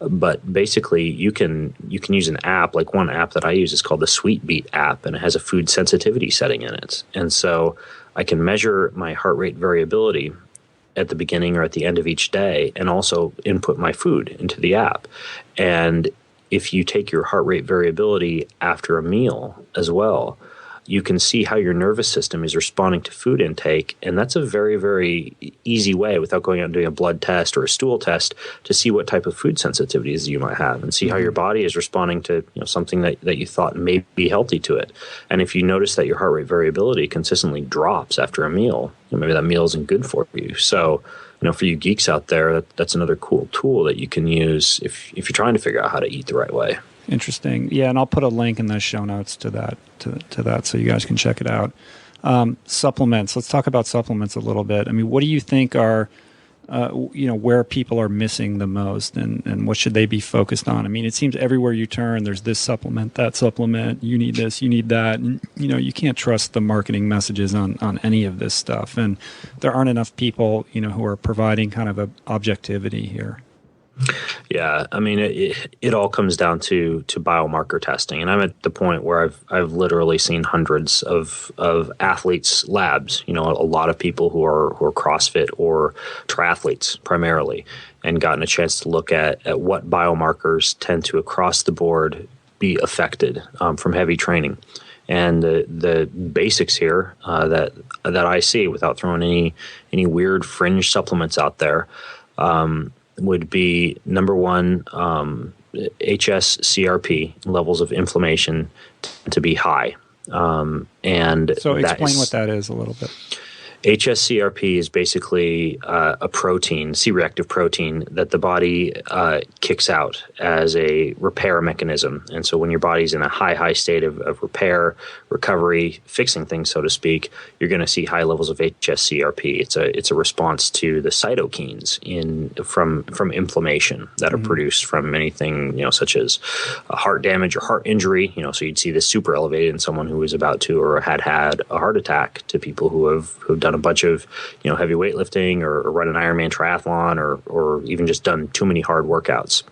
But basically, you can use an app. Like one app that I use is called the Sweet Beat app, and it has a food sensitivity setting in it. And so I can measure my heart rate variability at the beginning or at the end of each day, and also input my food into the app. And if you take your heart rate variability after a meal as well, you can see how your nervous system is responding to food intake. And that's a very, very easy way, without going out and doing a blood test or a stool test, to see what type of food sensitivities you might have and see how your body is responding to something that you thought may be healthy to it. And if you notice that your heart rate variability consistently drops after a meal, maybe that meal isn't good for you. So, for you geeks out there, that's another cool tool that you can use if you're trying to figure out how to eat the right way. Interesting. Yeah, and I'll put a link in the show notes to that so you guys can check it out. Supplements. Let's talk about supplements a little bit. I mean, what do you think are, where people are missing the most, and what should they be focused on? I mean, it seems everywhere you turn, there's this supplement, that supplement, you need this, you need that. And, you can't trust the marketing messages on any of this stuff. And there aren't enough people, who are providing kind of a objectivity here. Yeah, I mean, it all comes down to biomarker testing, and I'm at the point where I've literally seen hundreds of athletes' labs. You know, a lot of people who are CrossFit or triathletes primarily, and gotten a chance to look at what biomarkers tend to across the board be affected from heavy training. And the basics here that I see, without throwing any weird fringe supplements out there, would be number one, HSCRP levels of inflammation to be high. And so explain what that is a little bit. HSCRP is basically a protein, C-reactive protein, that the body kicks out as a repair mechanism. And so when your body's in a high state of repair, recovery, fixing things, so to speak, you're going to see high levels of HSCRP. It's a response to the cytokines from inflammation that are produced from anything, you know, such as heart damage or heart injury. You know, so you'd see this super elevated in someone who was about to or had a heart attack, to people who've done a bunch of, you know, heavy weightlifting or run an Ironman triathlon or even just done too many hard workouts.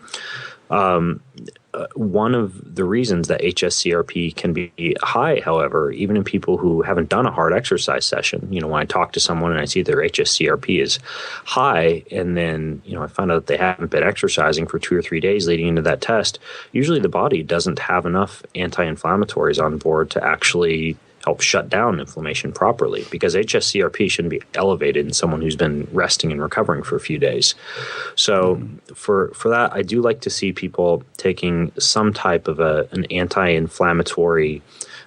One of the reasons that HSCRP can be high, however, even in people who haven't done a hard exercise session, you know, when I talk to someone and I see their HSCRP is high, and then, you know, I find out that they haven't been exercising for 2 or 3 days leading into that test, usually the body doesn't have enough anti-inflammatories on board to actually help shut down inflammation properly, because HSCRP shouldn't be elevated in someone who's been resting and recovering for a few days. So for that, I do like to see people taking some type of an anti-inflammatory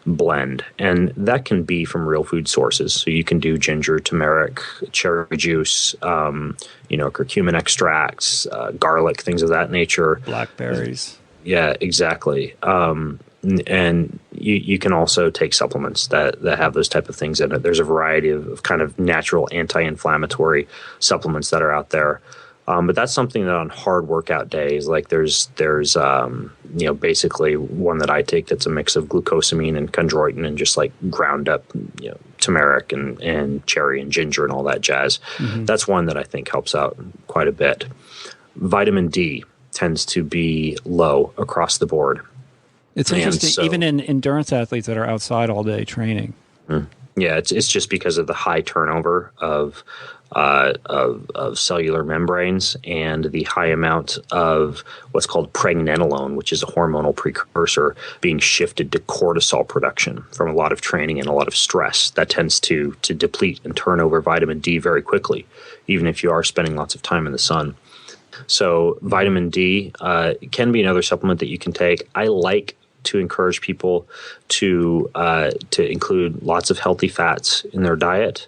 blend, and that can be from real food sources. So you can do ginger, turmeric, cherry juice, you know, curcumin extracts, garlic, things of that nature. Blackberries. Yeah, exactly. And you can also take supplements that have those type of things in it. There's a variety of kind of natural anti-inflammatory supplements that are out there. But that's something that on hard workout days, like there's you know, basically one that I take that's a mix of glucosamine and chondroitin and just like ground up, you know, turmeric and cherry and ginger and all that jazz. That's one that I think helps out quite a bit. Vitamin D tends to be low across the board. It's interesting, even in endurance athletes that are outside all day training. Yeah, it's just because of the high turnover of cellular membranes and the high amount of what's called pregnenolone, which is a hormonal precursor, being shifted to cortisol production from a lot of training and a lot of stress. That tends to deplete and turn over vitamin D very quickly, even if you are spending lots of time in the sun. So vitamin D can be another supplement that you can take. I like to encourage people to include lots of healthy fats in their diet,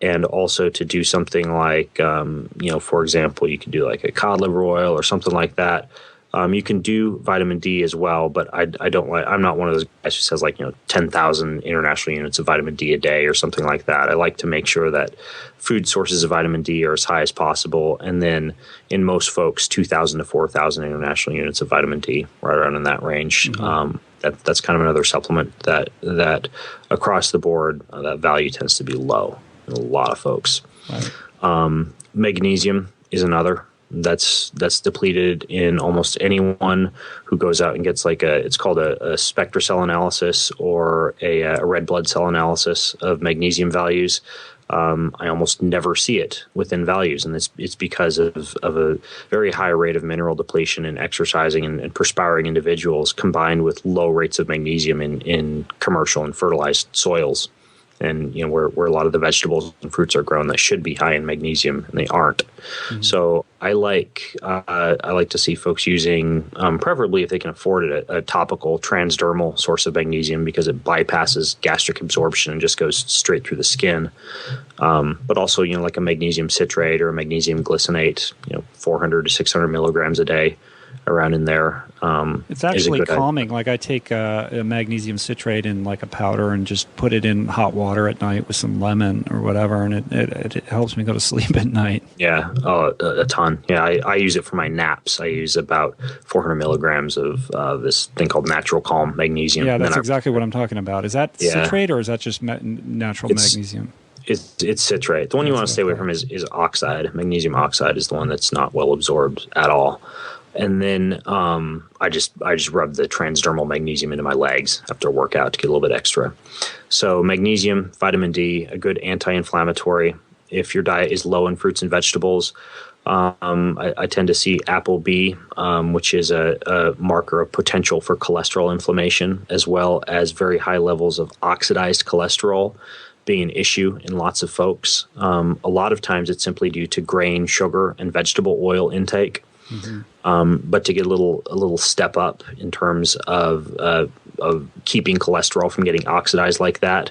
and also to do something like, you know, for example, you could do like a cod liver oil or something like that. You can do vitamin D as well, but I'm not one of those guys who says like, you know, 10,000 international units of vitamin D a day or something like that. I like to make sure that food sources of vitamin D are as high as possible. And then in most folks, 2,000 to 4,000 international units of vitamin D, right around in that range. That's kind of another supplement that across the board, that value tends to be low in a lot of folks. Right. Magnesium is another. That's depleted in almost anyone who goes out and gets like it's called a spectra cell analysis or a red blood cell analysis of magnesium values. I almost never see it within values, and it's because of a very high rate of mineral depletion in exercising and perspiring individuals, combined with low rates of magnesium in commercial and fertilized soils. And, you know, where a lot of the vegetables and fruits are grown that should be high in magnesium, and they aren't. So I like to see folks using, preferably if they can afford it, a topical transdermal source of magnesium, because it bypasses gastric absorption and just goes straight through the skin. But also, you know, like a magnesium citrate or a magnesium glycinate, you know, 400 to 600 milligrams a day, around in there. It's actually calming. Like I take a magnesium citrate in like a powder and just put it in hot water at night with some lemon or whatever, and it helps me go to sleep at night. Yeah, a ton. Yeah, I use it for my naps. I use about 400 milligrams of this thing called Natural Calm Magnesium. Yeah, that's exactly what I'm talking about. Is that citrate or is that just natural magnesium? It's citrate. The one you want to stay away from is oxide. Magnesium oxide is the one that's not well absorbed at all. And then I just rub the transdermal magnesium into my legs after a workout to get a little bit extra. So magnesium, vitamin D, a good anti-inflammatory. If your diet is low in fruits and vegetables, I tend to see apple B, which is a marker of potential for cholesterol inflammation, as well as very high levels of oxidized cholesterol being an issue in lots of folks. A lot of times it's simply due to grain, sugar, and vegetable oil intake. But to get a little step up in terms of keeping cholesterol from getting oxidized like that,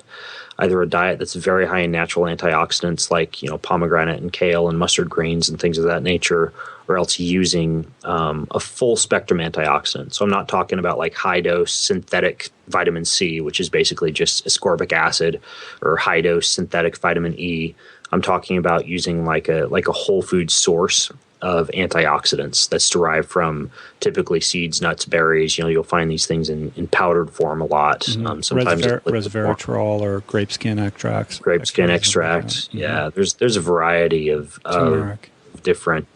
either a diet that's very high in natural antioxidants like pomegranate and kale and mustard greens and things of that nature, or else using a full spectrum antioxidant. So I'm not talking about like high dose synthetic vitamin C, which is basically just ascorbic acid, or high dose synthetic vitamin E. I'm talking about using like a whole food source of antioxidants that's derived from typically seeds, nuts, berries. You'll find these things in powdered form a lot. Sometimes resveratrol or grape skin extracts. Grape skin extract. Yeah, there's a variety of different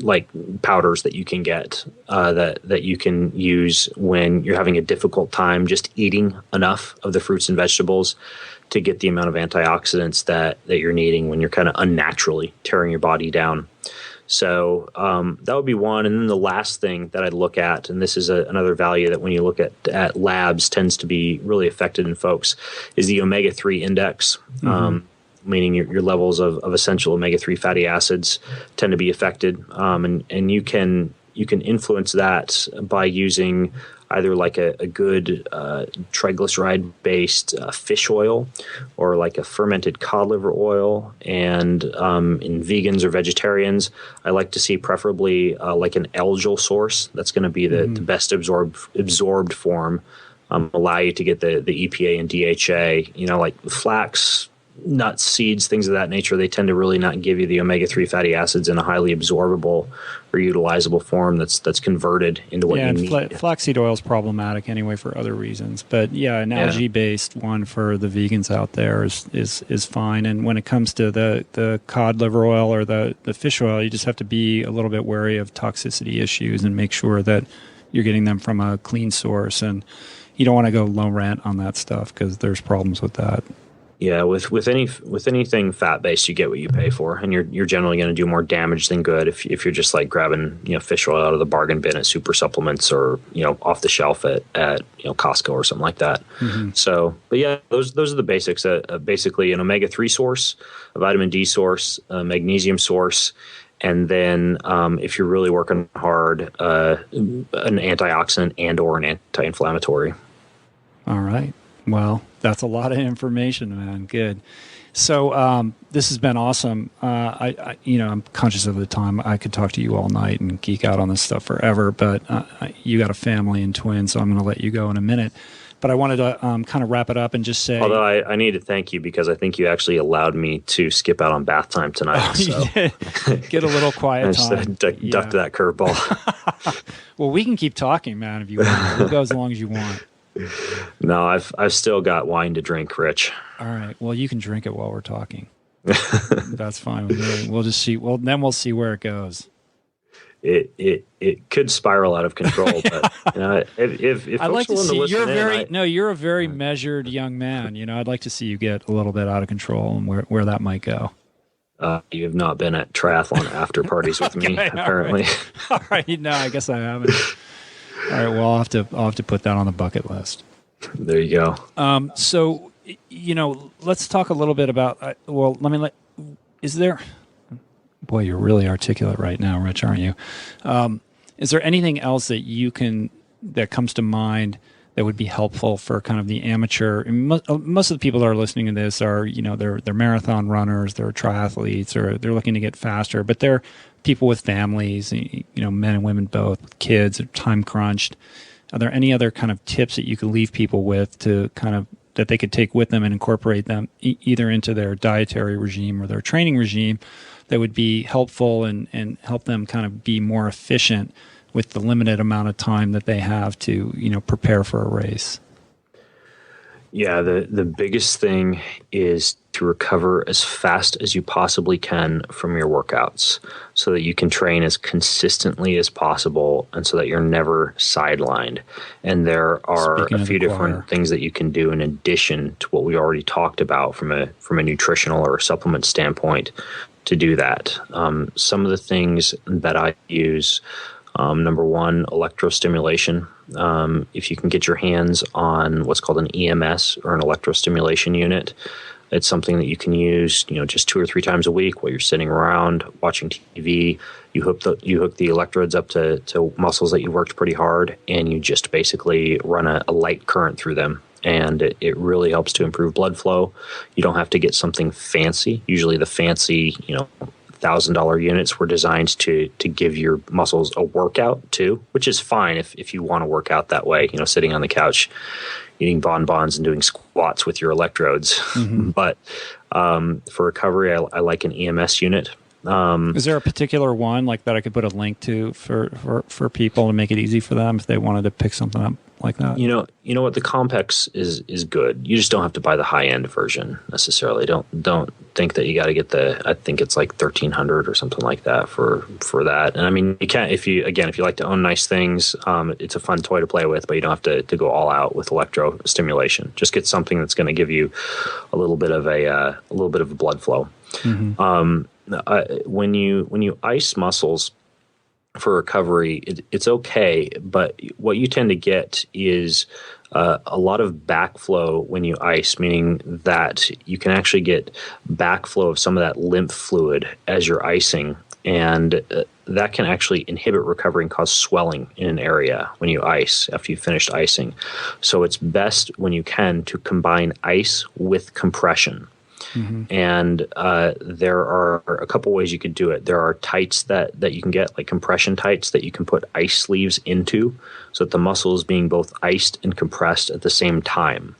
like powders that you can get that you can use when you're having a difficult time just eating enough of the fruits and vegetables to get the amount of antioxidants that you're needing when you're kind of unnaturally tearing your body down. So that would be one. And then the last thing that I'd look at, and this is another value that when you look at labs tends to be really affected in folks, is the omega-3 index, meaning your levels of essential omega-3 fatty acids tend to be affected. And you can influence that by using either like a good triglyceride-based fish oil, or like a fermented cod liver oil. And in vegans or vegetarians, I like to see preferably like an algal source. That's going to be the best absorbed form, allow you to get the EPA and DHA. Like flax, nuts, seeds, things of that nature, they tend to really not give you the omega-3 fatty acids in a highly absorbable or utilizable form that's converted into what you need. Flaxseed oil is problematic anyway for other reasons. But an algae-based one for the vegans out there is fine. And when it comes to the cod liver oil or the fish oil, you just have to be a little bit wary of toxicity issues and make sure that you're getting them from a clean source. And you don't want to go low rent on that stuff because there's problems with that. Yeah, with anything fat based, you get what you pay for, and you're generally going to do more damage than good if you're just like grabbing fish oil out of the bargain bin at Super Supplements or off the shelf at Costco or something like that. So, but yeah, those are the basics. Basically, an omega-3 source, a vitamin D source, a magnesium source, and then if you're really working hard, an antioxidant and or an anti-inflammatory. All right. Well, that's a lot of information, man. Good. So this has been awesome. I'm conscious of the time. I could talk to you all night and geek out on this stuff forever, but you got a family and twins, so I'm going to let you go in a minute. But I wanted to kind of wrap it up and just say... Although I need to thank you because I think you actually allowed me to skip out on bath time tonight. So. Get a little quiet time. Ducked that curveball. Well, we can keep talking, man, if you want. We'll go as long as you want. No, I've still got wine to drink, Rich. All right. Well, you can drink it while we're talking. That's fine with me. We'll just see. Well, then we'll see where it goes. It could spiral out of control, but if I'd like to see you're a very right. measured young man. I'd like to see you get a little bit out of control and where that might go. You have not been at triathlon after parties with me, apparently. All right. No, I guess I haven't. All right. Well, I'll have to put that on the bucket list. There you go. So, let's talk a little bit about. Is there? Boy, you're really articulate right now, Rich, aren't you? Is there anything else that comes to mind that would be helpful for kind of the amateur? Most of the people that are listening to this are, they're marathon runners, they're triathletes, or they're looking to get faster, but they're people with families, men and women both, with kids, time crunched. Are there any other kind of tips that you could leave people with to kind of that they could take with them and incorporate them either into their dietary regime or their training regime that would be helpful and help them kind of be more efficient with the limited amount of time that they have to, prepare for a race? Yeah, the biggest thing is to recover as fast as you possibly can from your workouts so that you can train as consistently as possible and so that you're never sidelined. And there are Speaking a of the few choir. different things that you can do in addition to what we already talked about from a nutritional or supplement standpoint to do that. Some of the things that I use, number one, electrostimulation. If you can get your hands on what's called an EMS or an electrostimulation unit, it's something that you can use, just 2 or 3 times a week while you're sitting around watching TV. You hook the electrodes up to muscles that you worked pretty hard, and you just basically run a light current through them. And it really helps to improve blood flow. You don't have to get something fancy. Usually the fancy, $1,000 units were designed to give your muscles a workout too, which is fine if you want to work out that way, sitting on the couch, eating bonbons and doing squats with your electrodes. Mm-hmm. But for recovery, I like an EMS unit. Is there a particular one like that I could put a link to for people to make it easy for them if they wanted to pick something up like that? You know what, the Compex is good. You just don't have to buy the high end version necessarily. Don't think that you got to get I think it's like 1,300 or something like that for that. And I mean, you can't if you like to own nice things. It's a fun toy to play with, but you don't have to go all out with electro stimulation. Just get something that's going to give you a little bit of a blood flow. Mm-hmm. When you ice muscles for recovery, it's okay, but what you tend to get is a lot of backflow when you ice, meaning that you can actually get backflow of some of that lymph fluid as you're icing, and that can actually inhibit recovery and cause swelling in an area when you ice after you've finished icing. So it's best when you can to combine ice with compression. Mm-hmm. And there are a couple ways you could do it. There are tights that you can get, like compression tights that you can put ice sleeves into so that the muscle is being both iced and compressed at the same time.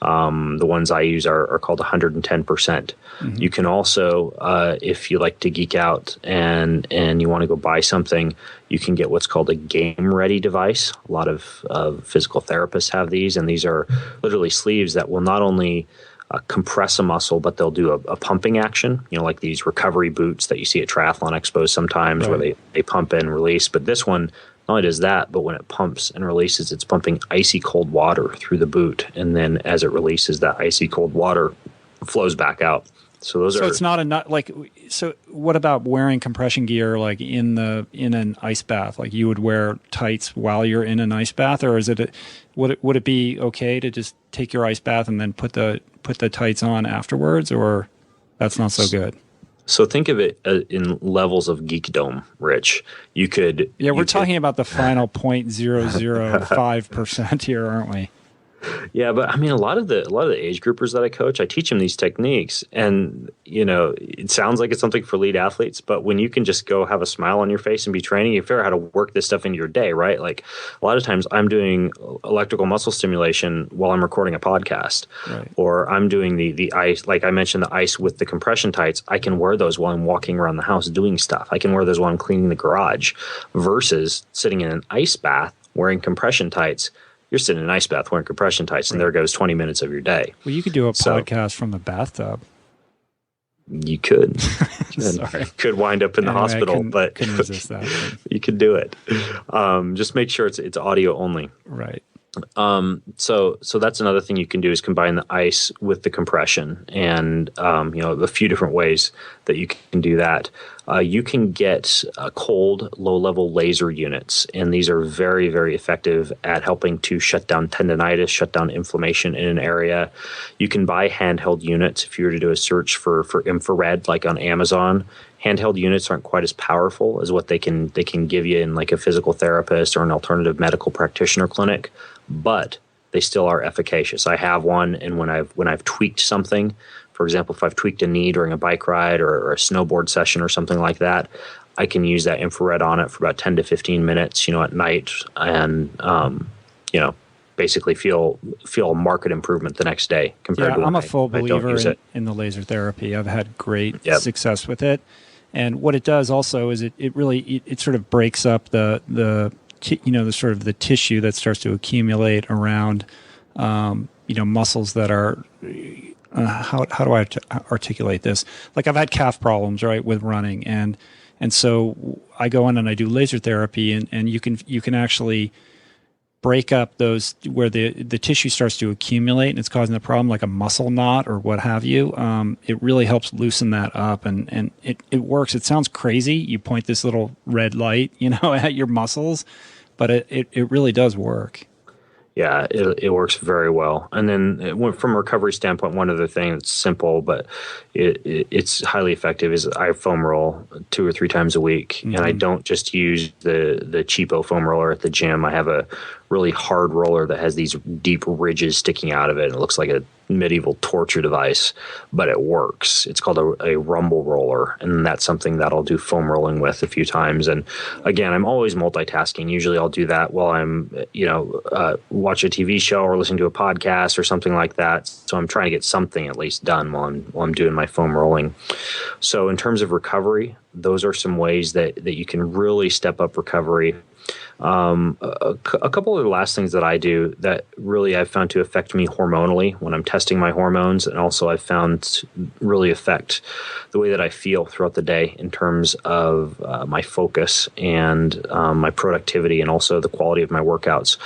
The ones I use are called 110%. Mm-hmm. You can also, if you like to geek out and you want to go buy something, you can get what's called a game ready device. A lot of physical therapists have these, and these are literally sleeves that will not only compress a muscle, but they'll do a pumping action, like these recovery boots that you see at triathlon expos sometimes, right, where they pump and release. But this one not only does that, but when it pumps and releases, it's pumping icy cold water through the boot. And then as it releases, that icy cold water flows back out. So it's not so what about wearing compression gear like in an ice bath? Like you would wear tights while you're in an ice bath, or is it would it be okay to just take your ice bath and then put the tights on afterwards, or that's not so good? So think of it in levels of geekdom, Rich. You could we're talking about the final 0.005% here, aren't we? Yeah, but I mean, a lot of the age groupers that I coach, I teach them these techniques, and it sounds like it's something for elite athletes, but when you can just go have a smile on your face and be training, you figure out how to work this stuff into your day, right? Like a lot of times, I'm doing electrical muscle stimulation while I'm recording a podcast, right, or I'm doing the ice, like I mentioned, the ice with the compression tights. I can wear those while I'm walking around the house doing stuff. I can wear those while I'm cleaning the garage, versus sitting in an ice bath wearing compression tights. You're sitting in an ice bath wearing compression tights, and there goes 20 minutes of your day. Well, you could do a podcast from the bathtub. You could. Sorry. Could wind up in the hospital, but couldn't resist that. You could do it. Just make sure it's audio only. Right. So that's another thing you can do is combine the ice with the compression, and a few different ways that you can do that. You can get cold, low-level laser units, and these are very, very effective at helping to shut down tendonitis, shut down inflammation in an area. You can buy handheld units if you were to do a search for infrared, like on Amazon. Handheld units aren't quite as powerful as what they can give you in like a physical therapist or an alternative medical practitioner clinic, but they still are efficacious. I have one, and when I've tweaked something, for example, if I've tweaked a knee during a bike ride or a snowboard session or something like that, I can use that infrared on it for about 10 to 15 minutes, at night, and basically feel a marked improvement the next day compared to when I'm a full believer in the laser therapy. I've had great success with it. And what it does also is it really sort of breaks up the sort of the tissue that starts to accumulate around muscles that are, how do I articulate this? Like I've had calf problems, right, with running, and so I go in and I do laser therapy, and you can actually break up those where the tissue starts to accumulate and it's causing the problem, like a muscle knot or what have you. It really helps loosen that up, and it works. It sounds crazy. You point this little red light, at your muscles, but it really does work. Yeah, it works very well. And then from a recovery standpoint, one other thing that's simple, but it's highly effective is I foam roll 2 or 3 times a week. Mm-hmm. And I don't just use the cheapo foam roller at the gym. I have a really hard roller that has these deep ridges sticking out of it. It looks like a medieval torture device, but it works. It's called a rumble roller, and that's something that I'll do foam rolling with a few times. And again, I'm always multitasking. Usually I'll do that while I'm, watch a TV show or listen to a podcast or something like that. So I'm trying to get something at least done while I'm doing my foam rolling. So in terms of recovery, those are some ways that you can really step up recovery. A couple of the last things that I do that really I've found to affect me hormonally when I'm testing my hormones, and also I've found really affect the way that I feel throughout the day in terms of my focus and my productivity, and also the quality of my workouts.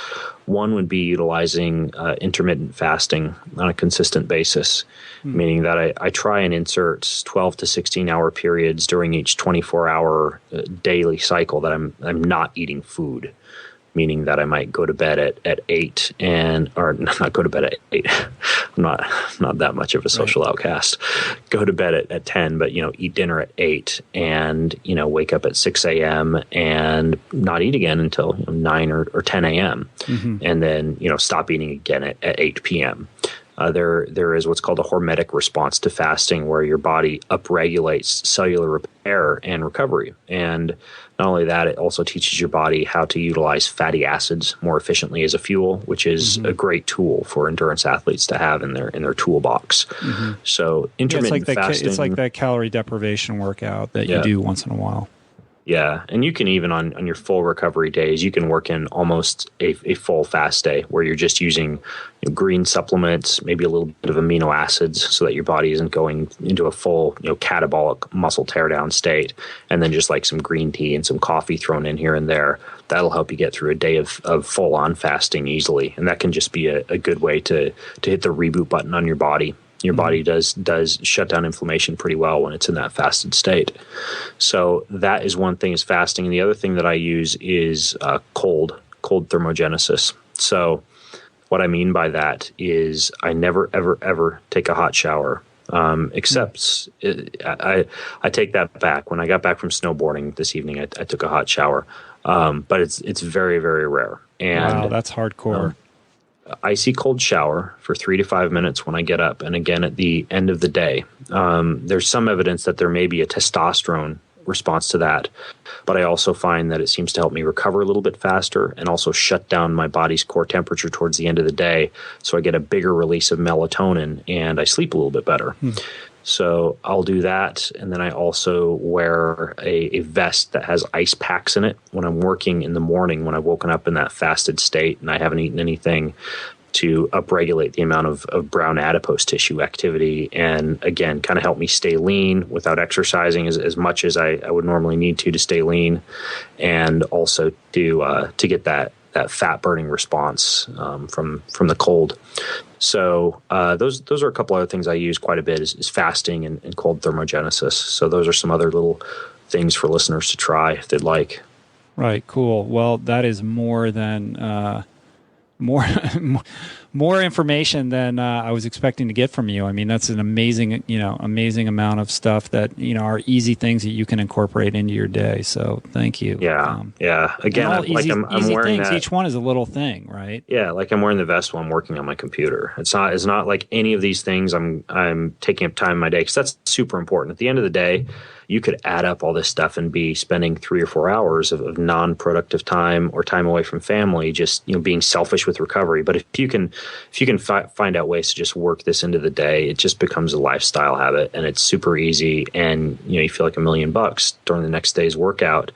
One would be utilizing intermittent fasting on a consistent basis, meaning that I try and insert 12 to 16-hour periods during each 24-hour daily cycle that I'm not eating food, meaning that I might go to bed at 8 or not go to bed at 8. I'm not that much of a social outcast. Go to bed at 10, but eat dinner at 8 and wake up at 6 a.m. and not eat again until 9 or 10 a.m. Mm-hmm. And then stop eating again at 8 p.m. There is what's called a hormetic response to fasting, where your body upregulates cellular repair and recovery. And not only that, it also teaches your body how to utilize fatty acids more efficiently as a fuel, which is a great tool for endurance athletes to have in their toolbox. Mm-hmm. So intermittent fasting. It's like that calorie deprivation workout that you do once in a while. Yeah, and you can even on your full recovery days, you can work in almost a full fast day where you're just using green supplements, maybe a little bit of amino acids, so that your body isn't going into a full catabolic muscle teardown state, and then just like some green tea and some coffee thrown in here and there. That'll help you get through a day of full on fasting easily, and that can just be a good way to hit the reboot button on your body. Your body does shut down inflammation pretty well when it's in that fasted state. So that is one thing, is fasting. And the other thing that I use is cold thermogenesis. So what I mean by that is I never, ever, ever take a hot shower. Except I take that back. When I got back from snowboarding this evening, I took a hot shower. But it's very, very rare. And wow, that's hardcore. Icy cold shower for 3 to 5 minutes when I get up, and again at the end of the day. There's some evidence that there may be a testosterone response to that, but I also find that it seems to help me recover a little bit faster and also shut down my body's core temperature towards the end of the day, so I get a bigger release of melatonin and I sleep a little bit better. So I'll do that, and then I also wear a vest that has ice packs in it when I'm working in the morning, when I've woken up in that fasted state and I haven't eaten anything, to upregulate the amount of brown adipose tissue activity, and again, kind of help me stay lean without exercising as much as I would normally need to stay lean, and also to get that fat burning response from the cold. So those are a couple other things I use quite a bit is fasting and cold thermogenesis. So those are some other little things for listeners to try if they'd like. Right. Cool. Well, that is more than more information than I was expecting to get from you. I mean, that's an amazing amount of stuff that, are easy things that you can incorporate into your day. So thank you. Yeah. Again, I'm wearing things. That. Each one is a little thing, right? Yeah. Like I'm wearing the vest while I'm working on my computer. It's not like any of these things I'm taking up time in my day, because that's super important. At the end of the day, you could add up all this stuff and be spending 3 or 4 hours of non-productive time or time away from family, just being selfish with recovery. But if you can find out ways to just work this into the day, it just becomes a lifestyle habit, and it's super easy. And you feel like $1 million during the next day's workout.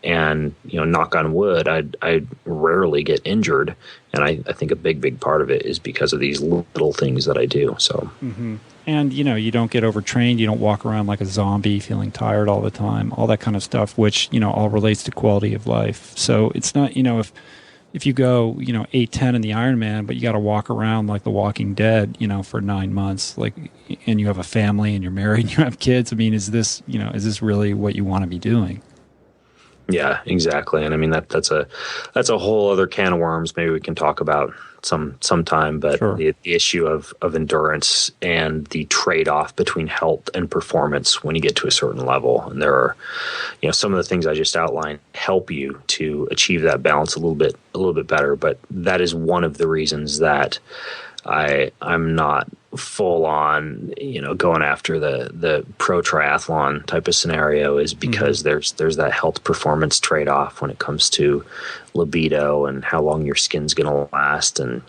And knock on wood, I rarely get injured And I think a big part of it is because of these little things that I do. So, and you don't get overtrained. You don't walk around like a zombie feeling tired all the time, all that kind of stuff, which, all relates to quality of life. So it's not, if you go, 8-10 in the Ironman, but you got to walk around like the Walking Dead, for 9 months, and you have a family and you're married and you have kids. I mean, is this really what you want to be doing? Yeah, exactly. And I mean, that's a whole other can of worms. Maybe we can talk about sometime, but sure. The issue of endurance and the trade-off between health and performance when you get to a certain level. And there are, some of the things I just outlined help you to achieve that balance a little bit better. But that is one of the reasons that I'm not full on, going after the pro triathlon type of scenario, is because there's that health performance trade-off when it comes to libido and how long your skin's going to last, and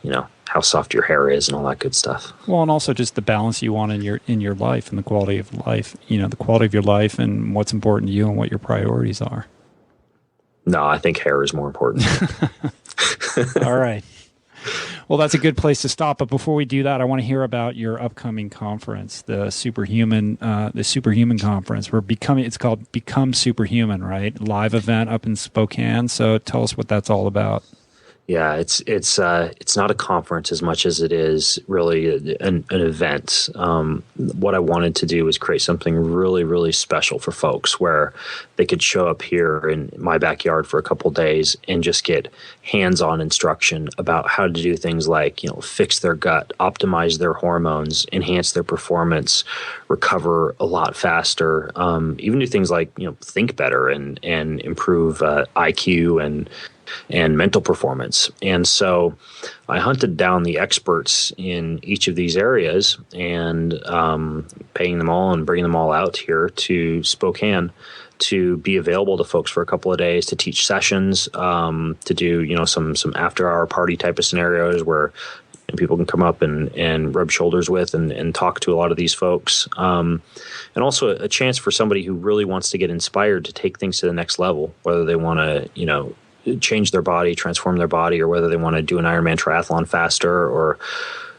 how soft your hair is and all that good stuff. Well, and also just the balance you want in your life and the quality of life, the quality of your life and what's important to you and what your priorities are. No, I think hair is more important. All right. Well, that's a good place to stop. But before we do that, I want to hear about your upcoming conference, the Superhuman conference. It's called Become Superhuman, right? Live event up in Spokane. So tell us what that's all about. Yeah, it's not a conference as much as it is really an event. What I wanted to do was create something really, really special for folks, where they could show up here in my backyard for a couple of days and just get hands-on instruction about how to do things like, fix their gut, optimize their hormones, enhance their performance, recover a lot faster, even do things like, think better and improve IQ and mental performance. And so I hunted down the experts in each of these areas and paying them all and bringing them all out here to Spokane to be available to folks for a couple of days, to teach sessions, to do, some after hour party type of scenarios where people can come up and rub shoulders with and talk to a lot of these folks. And also a chance for somebody who really wants to get inspired to take things to the next level, whether they want to, change their body, transform their body, or whether they want to do an Ironman triathlon faster, or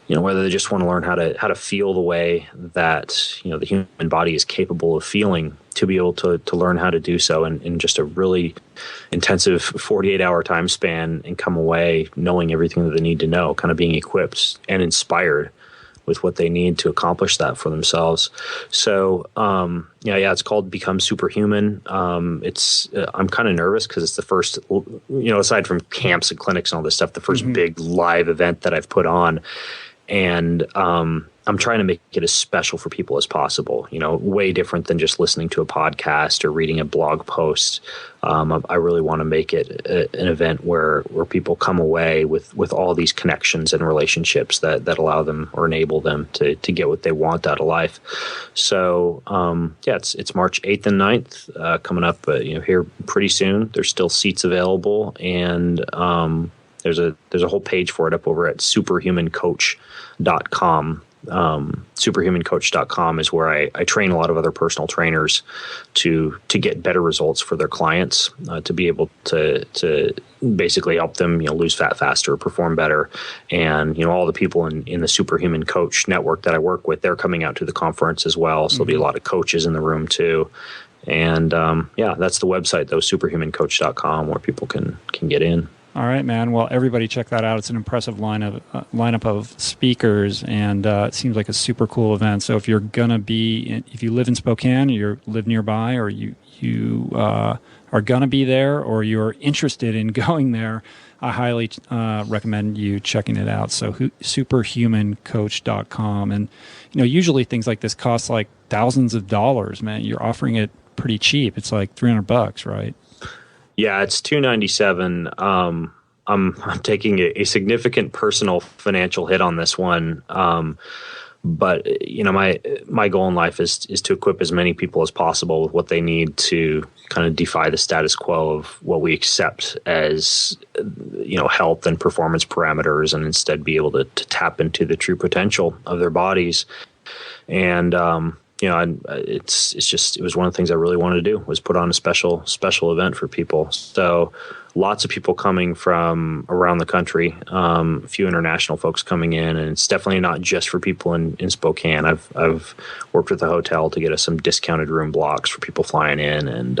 whether they just want to learn how to feel the way that the human body is capable of feeling, to be able to learn how to do so in just a really intensive 48-hour time span, and come away knowing everything that they need to know, kind of being equipped and inspired with what they need to accomplish that for themselves. So, it's called Become Superhuman. I'm kind of nervous because it's the first, aside from camps and clinics and all this stuff, the first big live event that I've put on. And I'm trying to make it as special for people as possible, way different than just listening to a podcast or reading a blog post. I really want to make it an event where people come away with all these connections and relationships that allow them or enable them to get what they want out of life. So, it's March 8th and 9th coming up, here pretty soon. There's still seats available, and there's a whole page for it up over at superhumancoach.com. Superhumancoach.com is where I train a lot of other personal trainers to get better results for their clients, to be able to basically help them lose fat faster, perform better. And all the people in the Superhuman Coach network that I work with, they're coming out to the conference as well. So there'll be a lot of coaches in the room too. And that's the website though, superhumancoach.com, where people can get in. All right, man. Well, everybody check that out. It's an impressive lineup of speakers, and it seems like a super cool event. So if you're if you live in Spokane, or you live nearby, or you are going to be there, or you're interested in going there, I highly recommend you checking it out. So superhumancoach.com. And usually things like this cost like thousands of dollars, man. You're offering it pretty cheap. It's like $300, right? Yeah, it's $297. I'm taking a significant personal financial hit on this one. But my goal in life is to equip as many people as possible with what they need to kind of defy the status quo of what we accept as health and performance parameters, and instead be able to tap into the true potential of their bodies. And it was one of the things I really wanted to do, was put on a special event for people. So lots of people coming from around the country, a few international folks coming in, and it's definitely not just for people in Spokane. I've worked with a hotel to get us some discounted room blocks for people flying in, and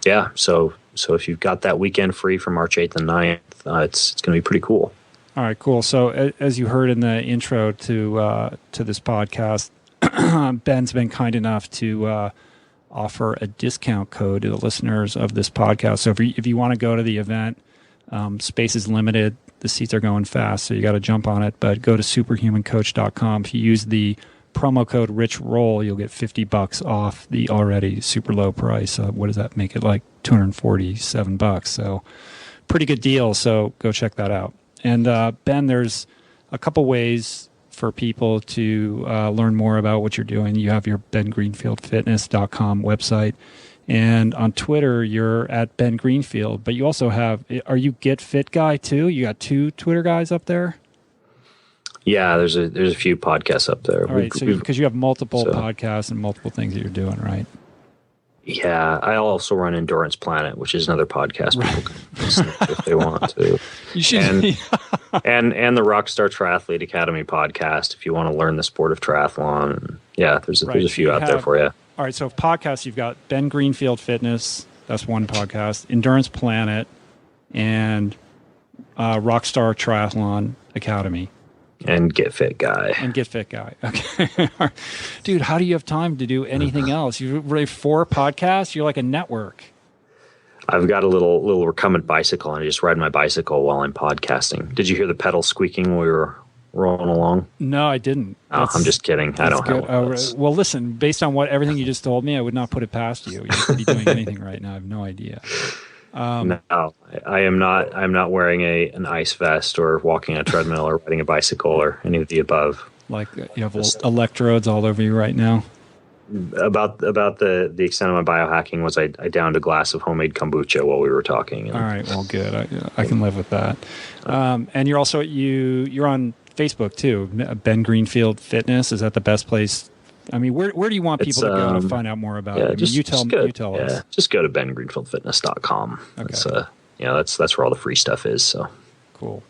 so if you've got that weekend free from March 8th and 9th, it's going to be pretty cool. All right, cool. So as you heard in the intro to this podcast, Ben's been kind enough to offer a discount code to the listeners of this podcast. So if you want to go to the event, space is limited. The seats are going fast, so you got to jump on it. But go to superhumancoach.com. If you use the promo code RichRoll, you'll get $50 off the already super low price. What does that make it, like $247? So pretty good deal. So go check that out. And Ben, there's a couple ways for people to learn more about what you're doing. You have your bengreenfieldfitness.com website. And on Twitter, you're at Ben Greenfield. But you also have, are you Get Fit Guy too? You got 2 Twitter guys up there? Yeah, there's a few podcasts up there. All right, so because you have multiple podcasts and multiple things that you're doing, right? Yeah, I also run Endurance Planet, which is another podcast people can listen to if they want to. You should, and the Rockstar Triathlete Academy podcast if you want to learn the sport of triathlon. And yeah, there's a few out there for you. All right, so podcasts, you've got Ben Greenfield Fitness, that's one podcast, Endurance Planet, and Rockstar Triathlon Academy. And Get Fit Guy. Okay. Dude, how do you have time to do anything else? You have 4 podcasts? You're like a network. I've got a little recumbent bicycle, and I just ride my bicycle while I'm podcasting. Did you hear the pedal squeaking when we were rolling along? No, I didn't. I'm just kidding. I don't have one of those. Well, listen, based on everything you just told me, I would not put it past you. You could be doing anything right now. I have no idea. No, I am not. I'm not wearing an ice vest or walking a treadmill or riding a bicycle or any of the above. Like you have electrodes all over you right now. About the extent of my biohacking was I downed a glass of homemade kombucha while we were talking. All right, well, good. I can live with that. And you're also you're on Facebook too. Ben Greenfield Fitness, is that the best place? I mean, where do you want people to go to find out more about it? I mean, you tell us. Just go to bengreenfieldfitness.com. Okay. That's where all the free stuff is. So cool.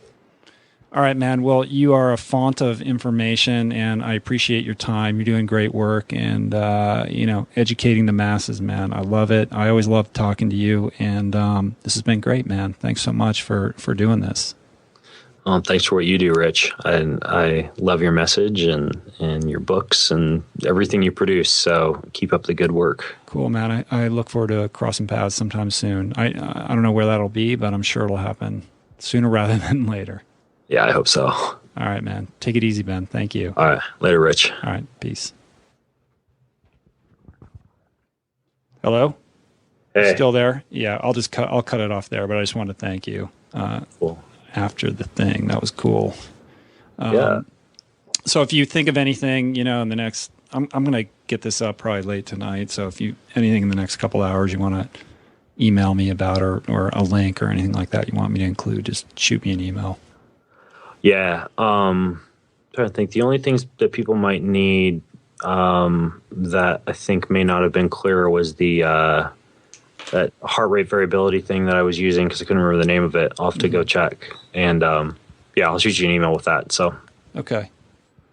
All right, man. Well, you are a font of information, and I appreciate your time. You're doing great work, and educating the masses, man. I love it. I always love talking to you, and this has been great, man. Thanks so much for doing this. Thanks for what you do, Rich. I love your message and your books and everything you produce. So keep up the good work. Cool, man. I look forward to crossing paths sometime soon. I don't know where that'll be, but I'm sure it'll happen sooner rather than later. Yeah, I hope so. All right, man. Take it easy, Ben. Thank you. All right. Later, Rich. All right. Peace. Hello? Hey. Still there? Yeah, I'll cut it off there, but I just want to thank you. Cool. After the thing. That was cool. Yeah. So if you think of anything, in the next, I'm going to get this up probably late tonight. So if anything in the next couple hours you want to email me about or a link or anything like that you want me to include, just shoot me an email. Yeah. I'm trying to think. The only things that people might need that I think may not have been clear was the that heart rate variability thing that I was using because I couldn't remember the name of it. I'll have to go check. And I'll shoot you an email with that. So okay,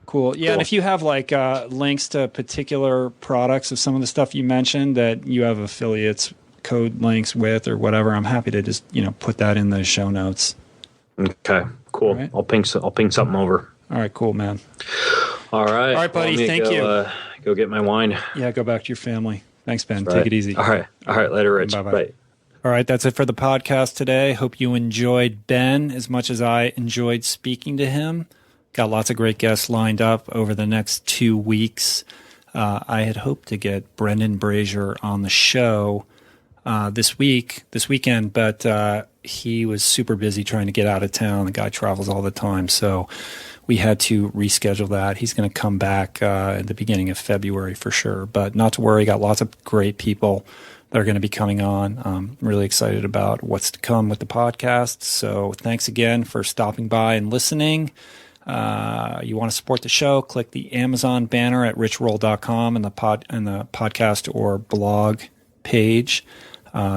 cool. Yeah, cool. And if you have links to particular products of some of the stuff you mentioned that you have affiliates code links with or whatever, I'm happy to just put that in the show notes. Okay, cool. Right. I'll ping something over. All right, cool, man. All right, buddy. Thank you. Go get my wine. Yeah, go back to your family. Thanks, Ben. Right. Take it easy. All right. Later, Rich. Bye-bye. Bye. All right, that's it for the podcast today. Hope you enjoyed Ben as much as I enjoyed speaking to him. Got lots of great guests lined up over the next 2 weeks. I had hoped to get Brendan Brazier on the show this weekend, but he was super busy trying to get out of town. The guy travels all the time, so we had to reschedule that. He's going to come back at the beginning of February for sure. But not to worry, got lots of great people that are going to be coming on. I'm really excited about what's to come with the podcast. So thanks again for stopping by and listening. You want to support the show, click the Amazon banner at richroll.com and the podcast or blog page.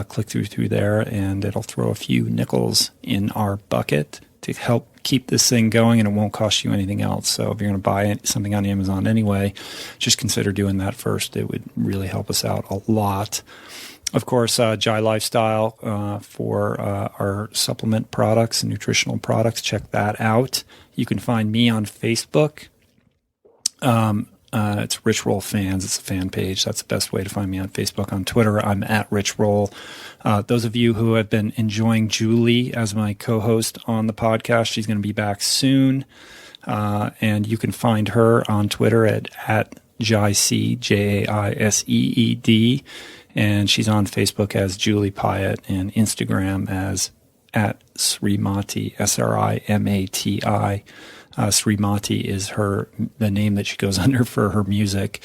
click through there, and it'll throw a few nickels in our bucket to help keep this thing going, and it won't cost you anything else. So if you're going to buy something on Amazon anyway, just consider doing that first. It would really help us out a lot. Of course, Jai Lifestyle for our supplement products and nutritional products. Check that out. You can find me on Facebook. It's Rich Roll Fans. It's a fan page. That's the best way to find me on Facebook. On Twitter, I'm at Rich Roll. Those of you who have been enjoying Julie as my co-host on the podcast, she's going to be back soon. And you can find her on Twitter at Jaiseed, Jaiseed. And she's on Facebook as Julie Pyatt and Instagram as at Srimati, Srimati. Srimati is the name that she goes under for her music.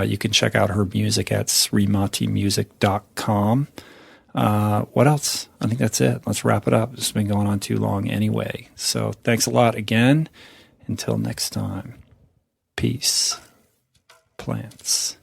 You can check out her music at srimatimusic.com. What else? I think that's it. Let's wrap it up. It's been going on too long anyway. So thanks a lot again. Until next time. Peace. Plants.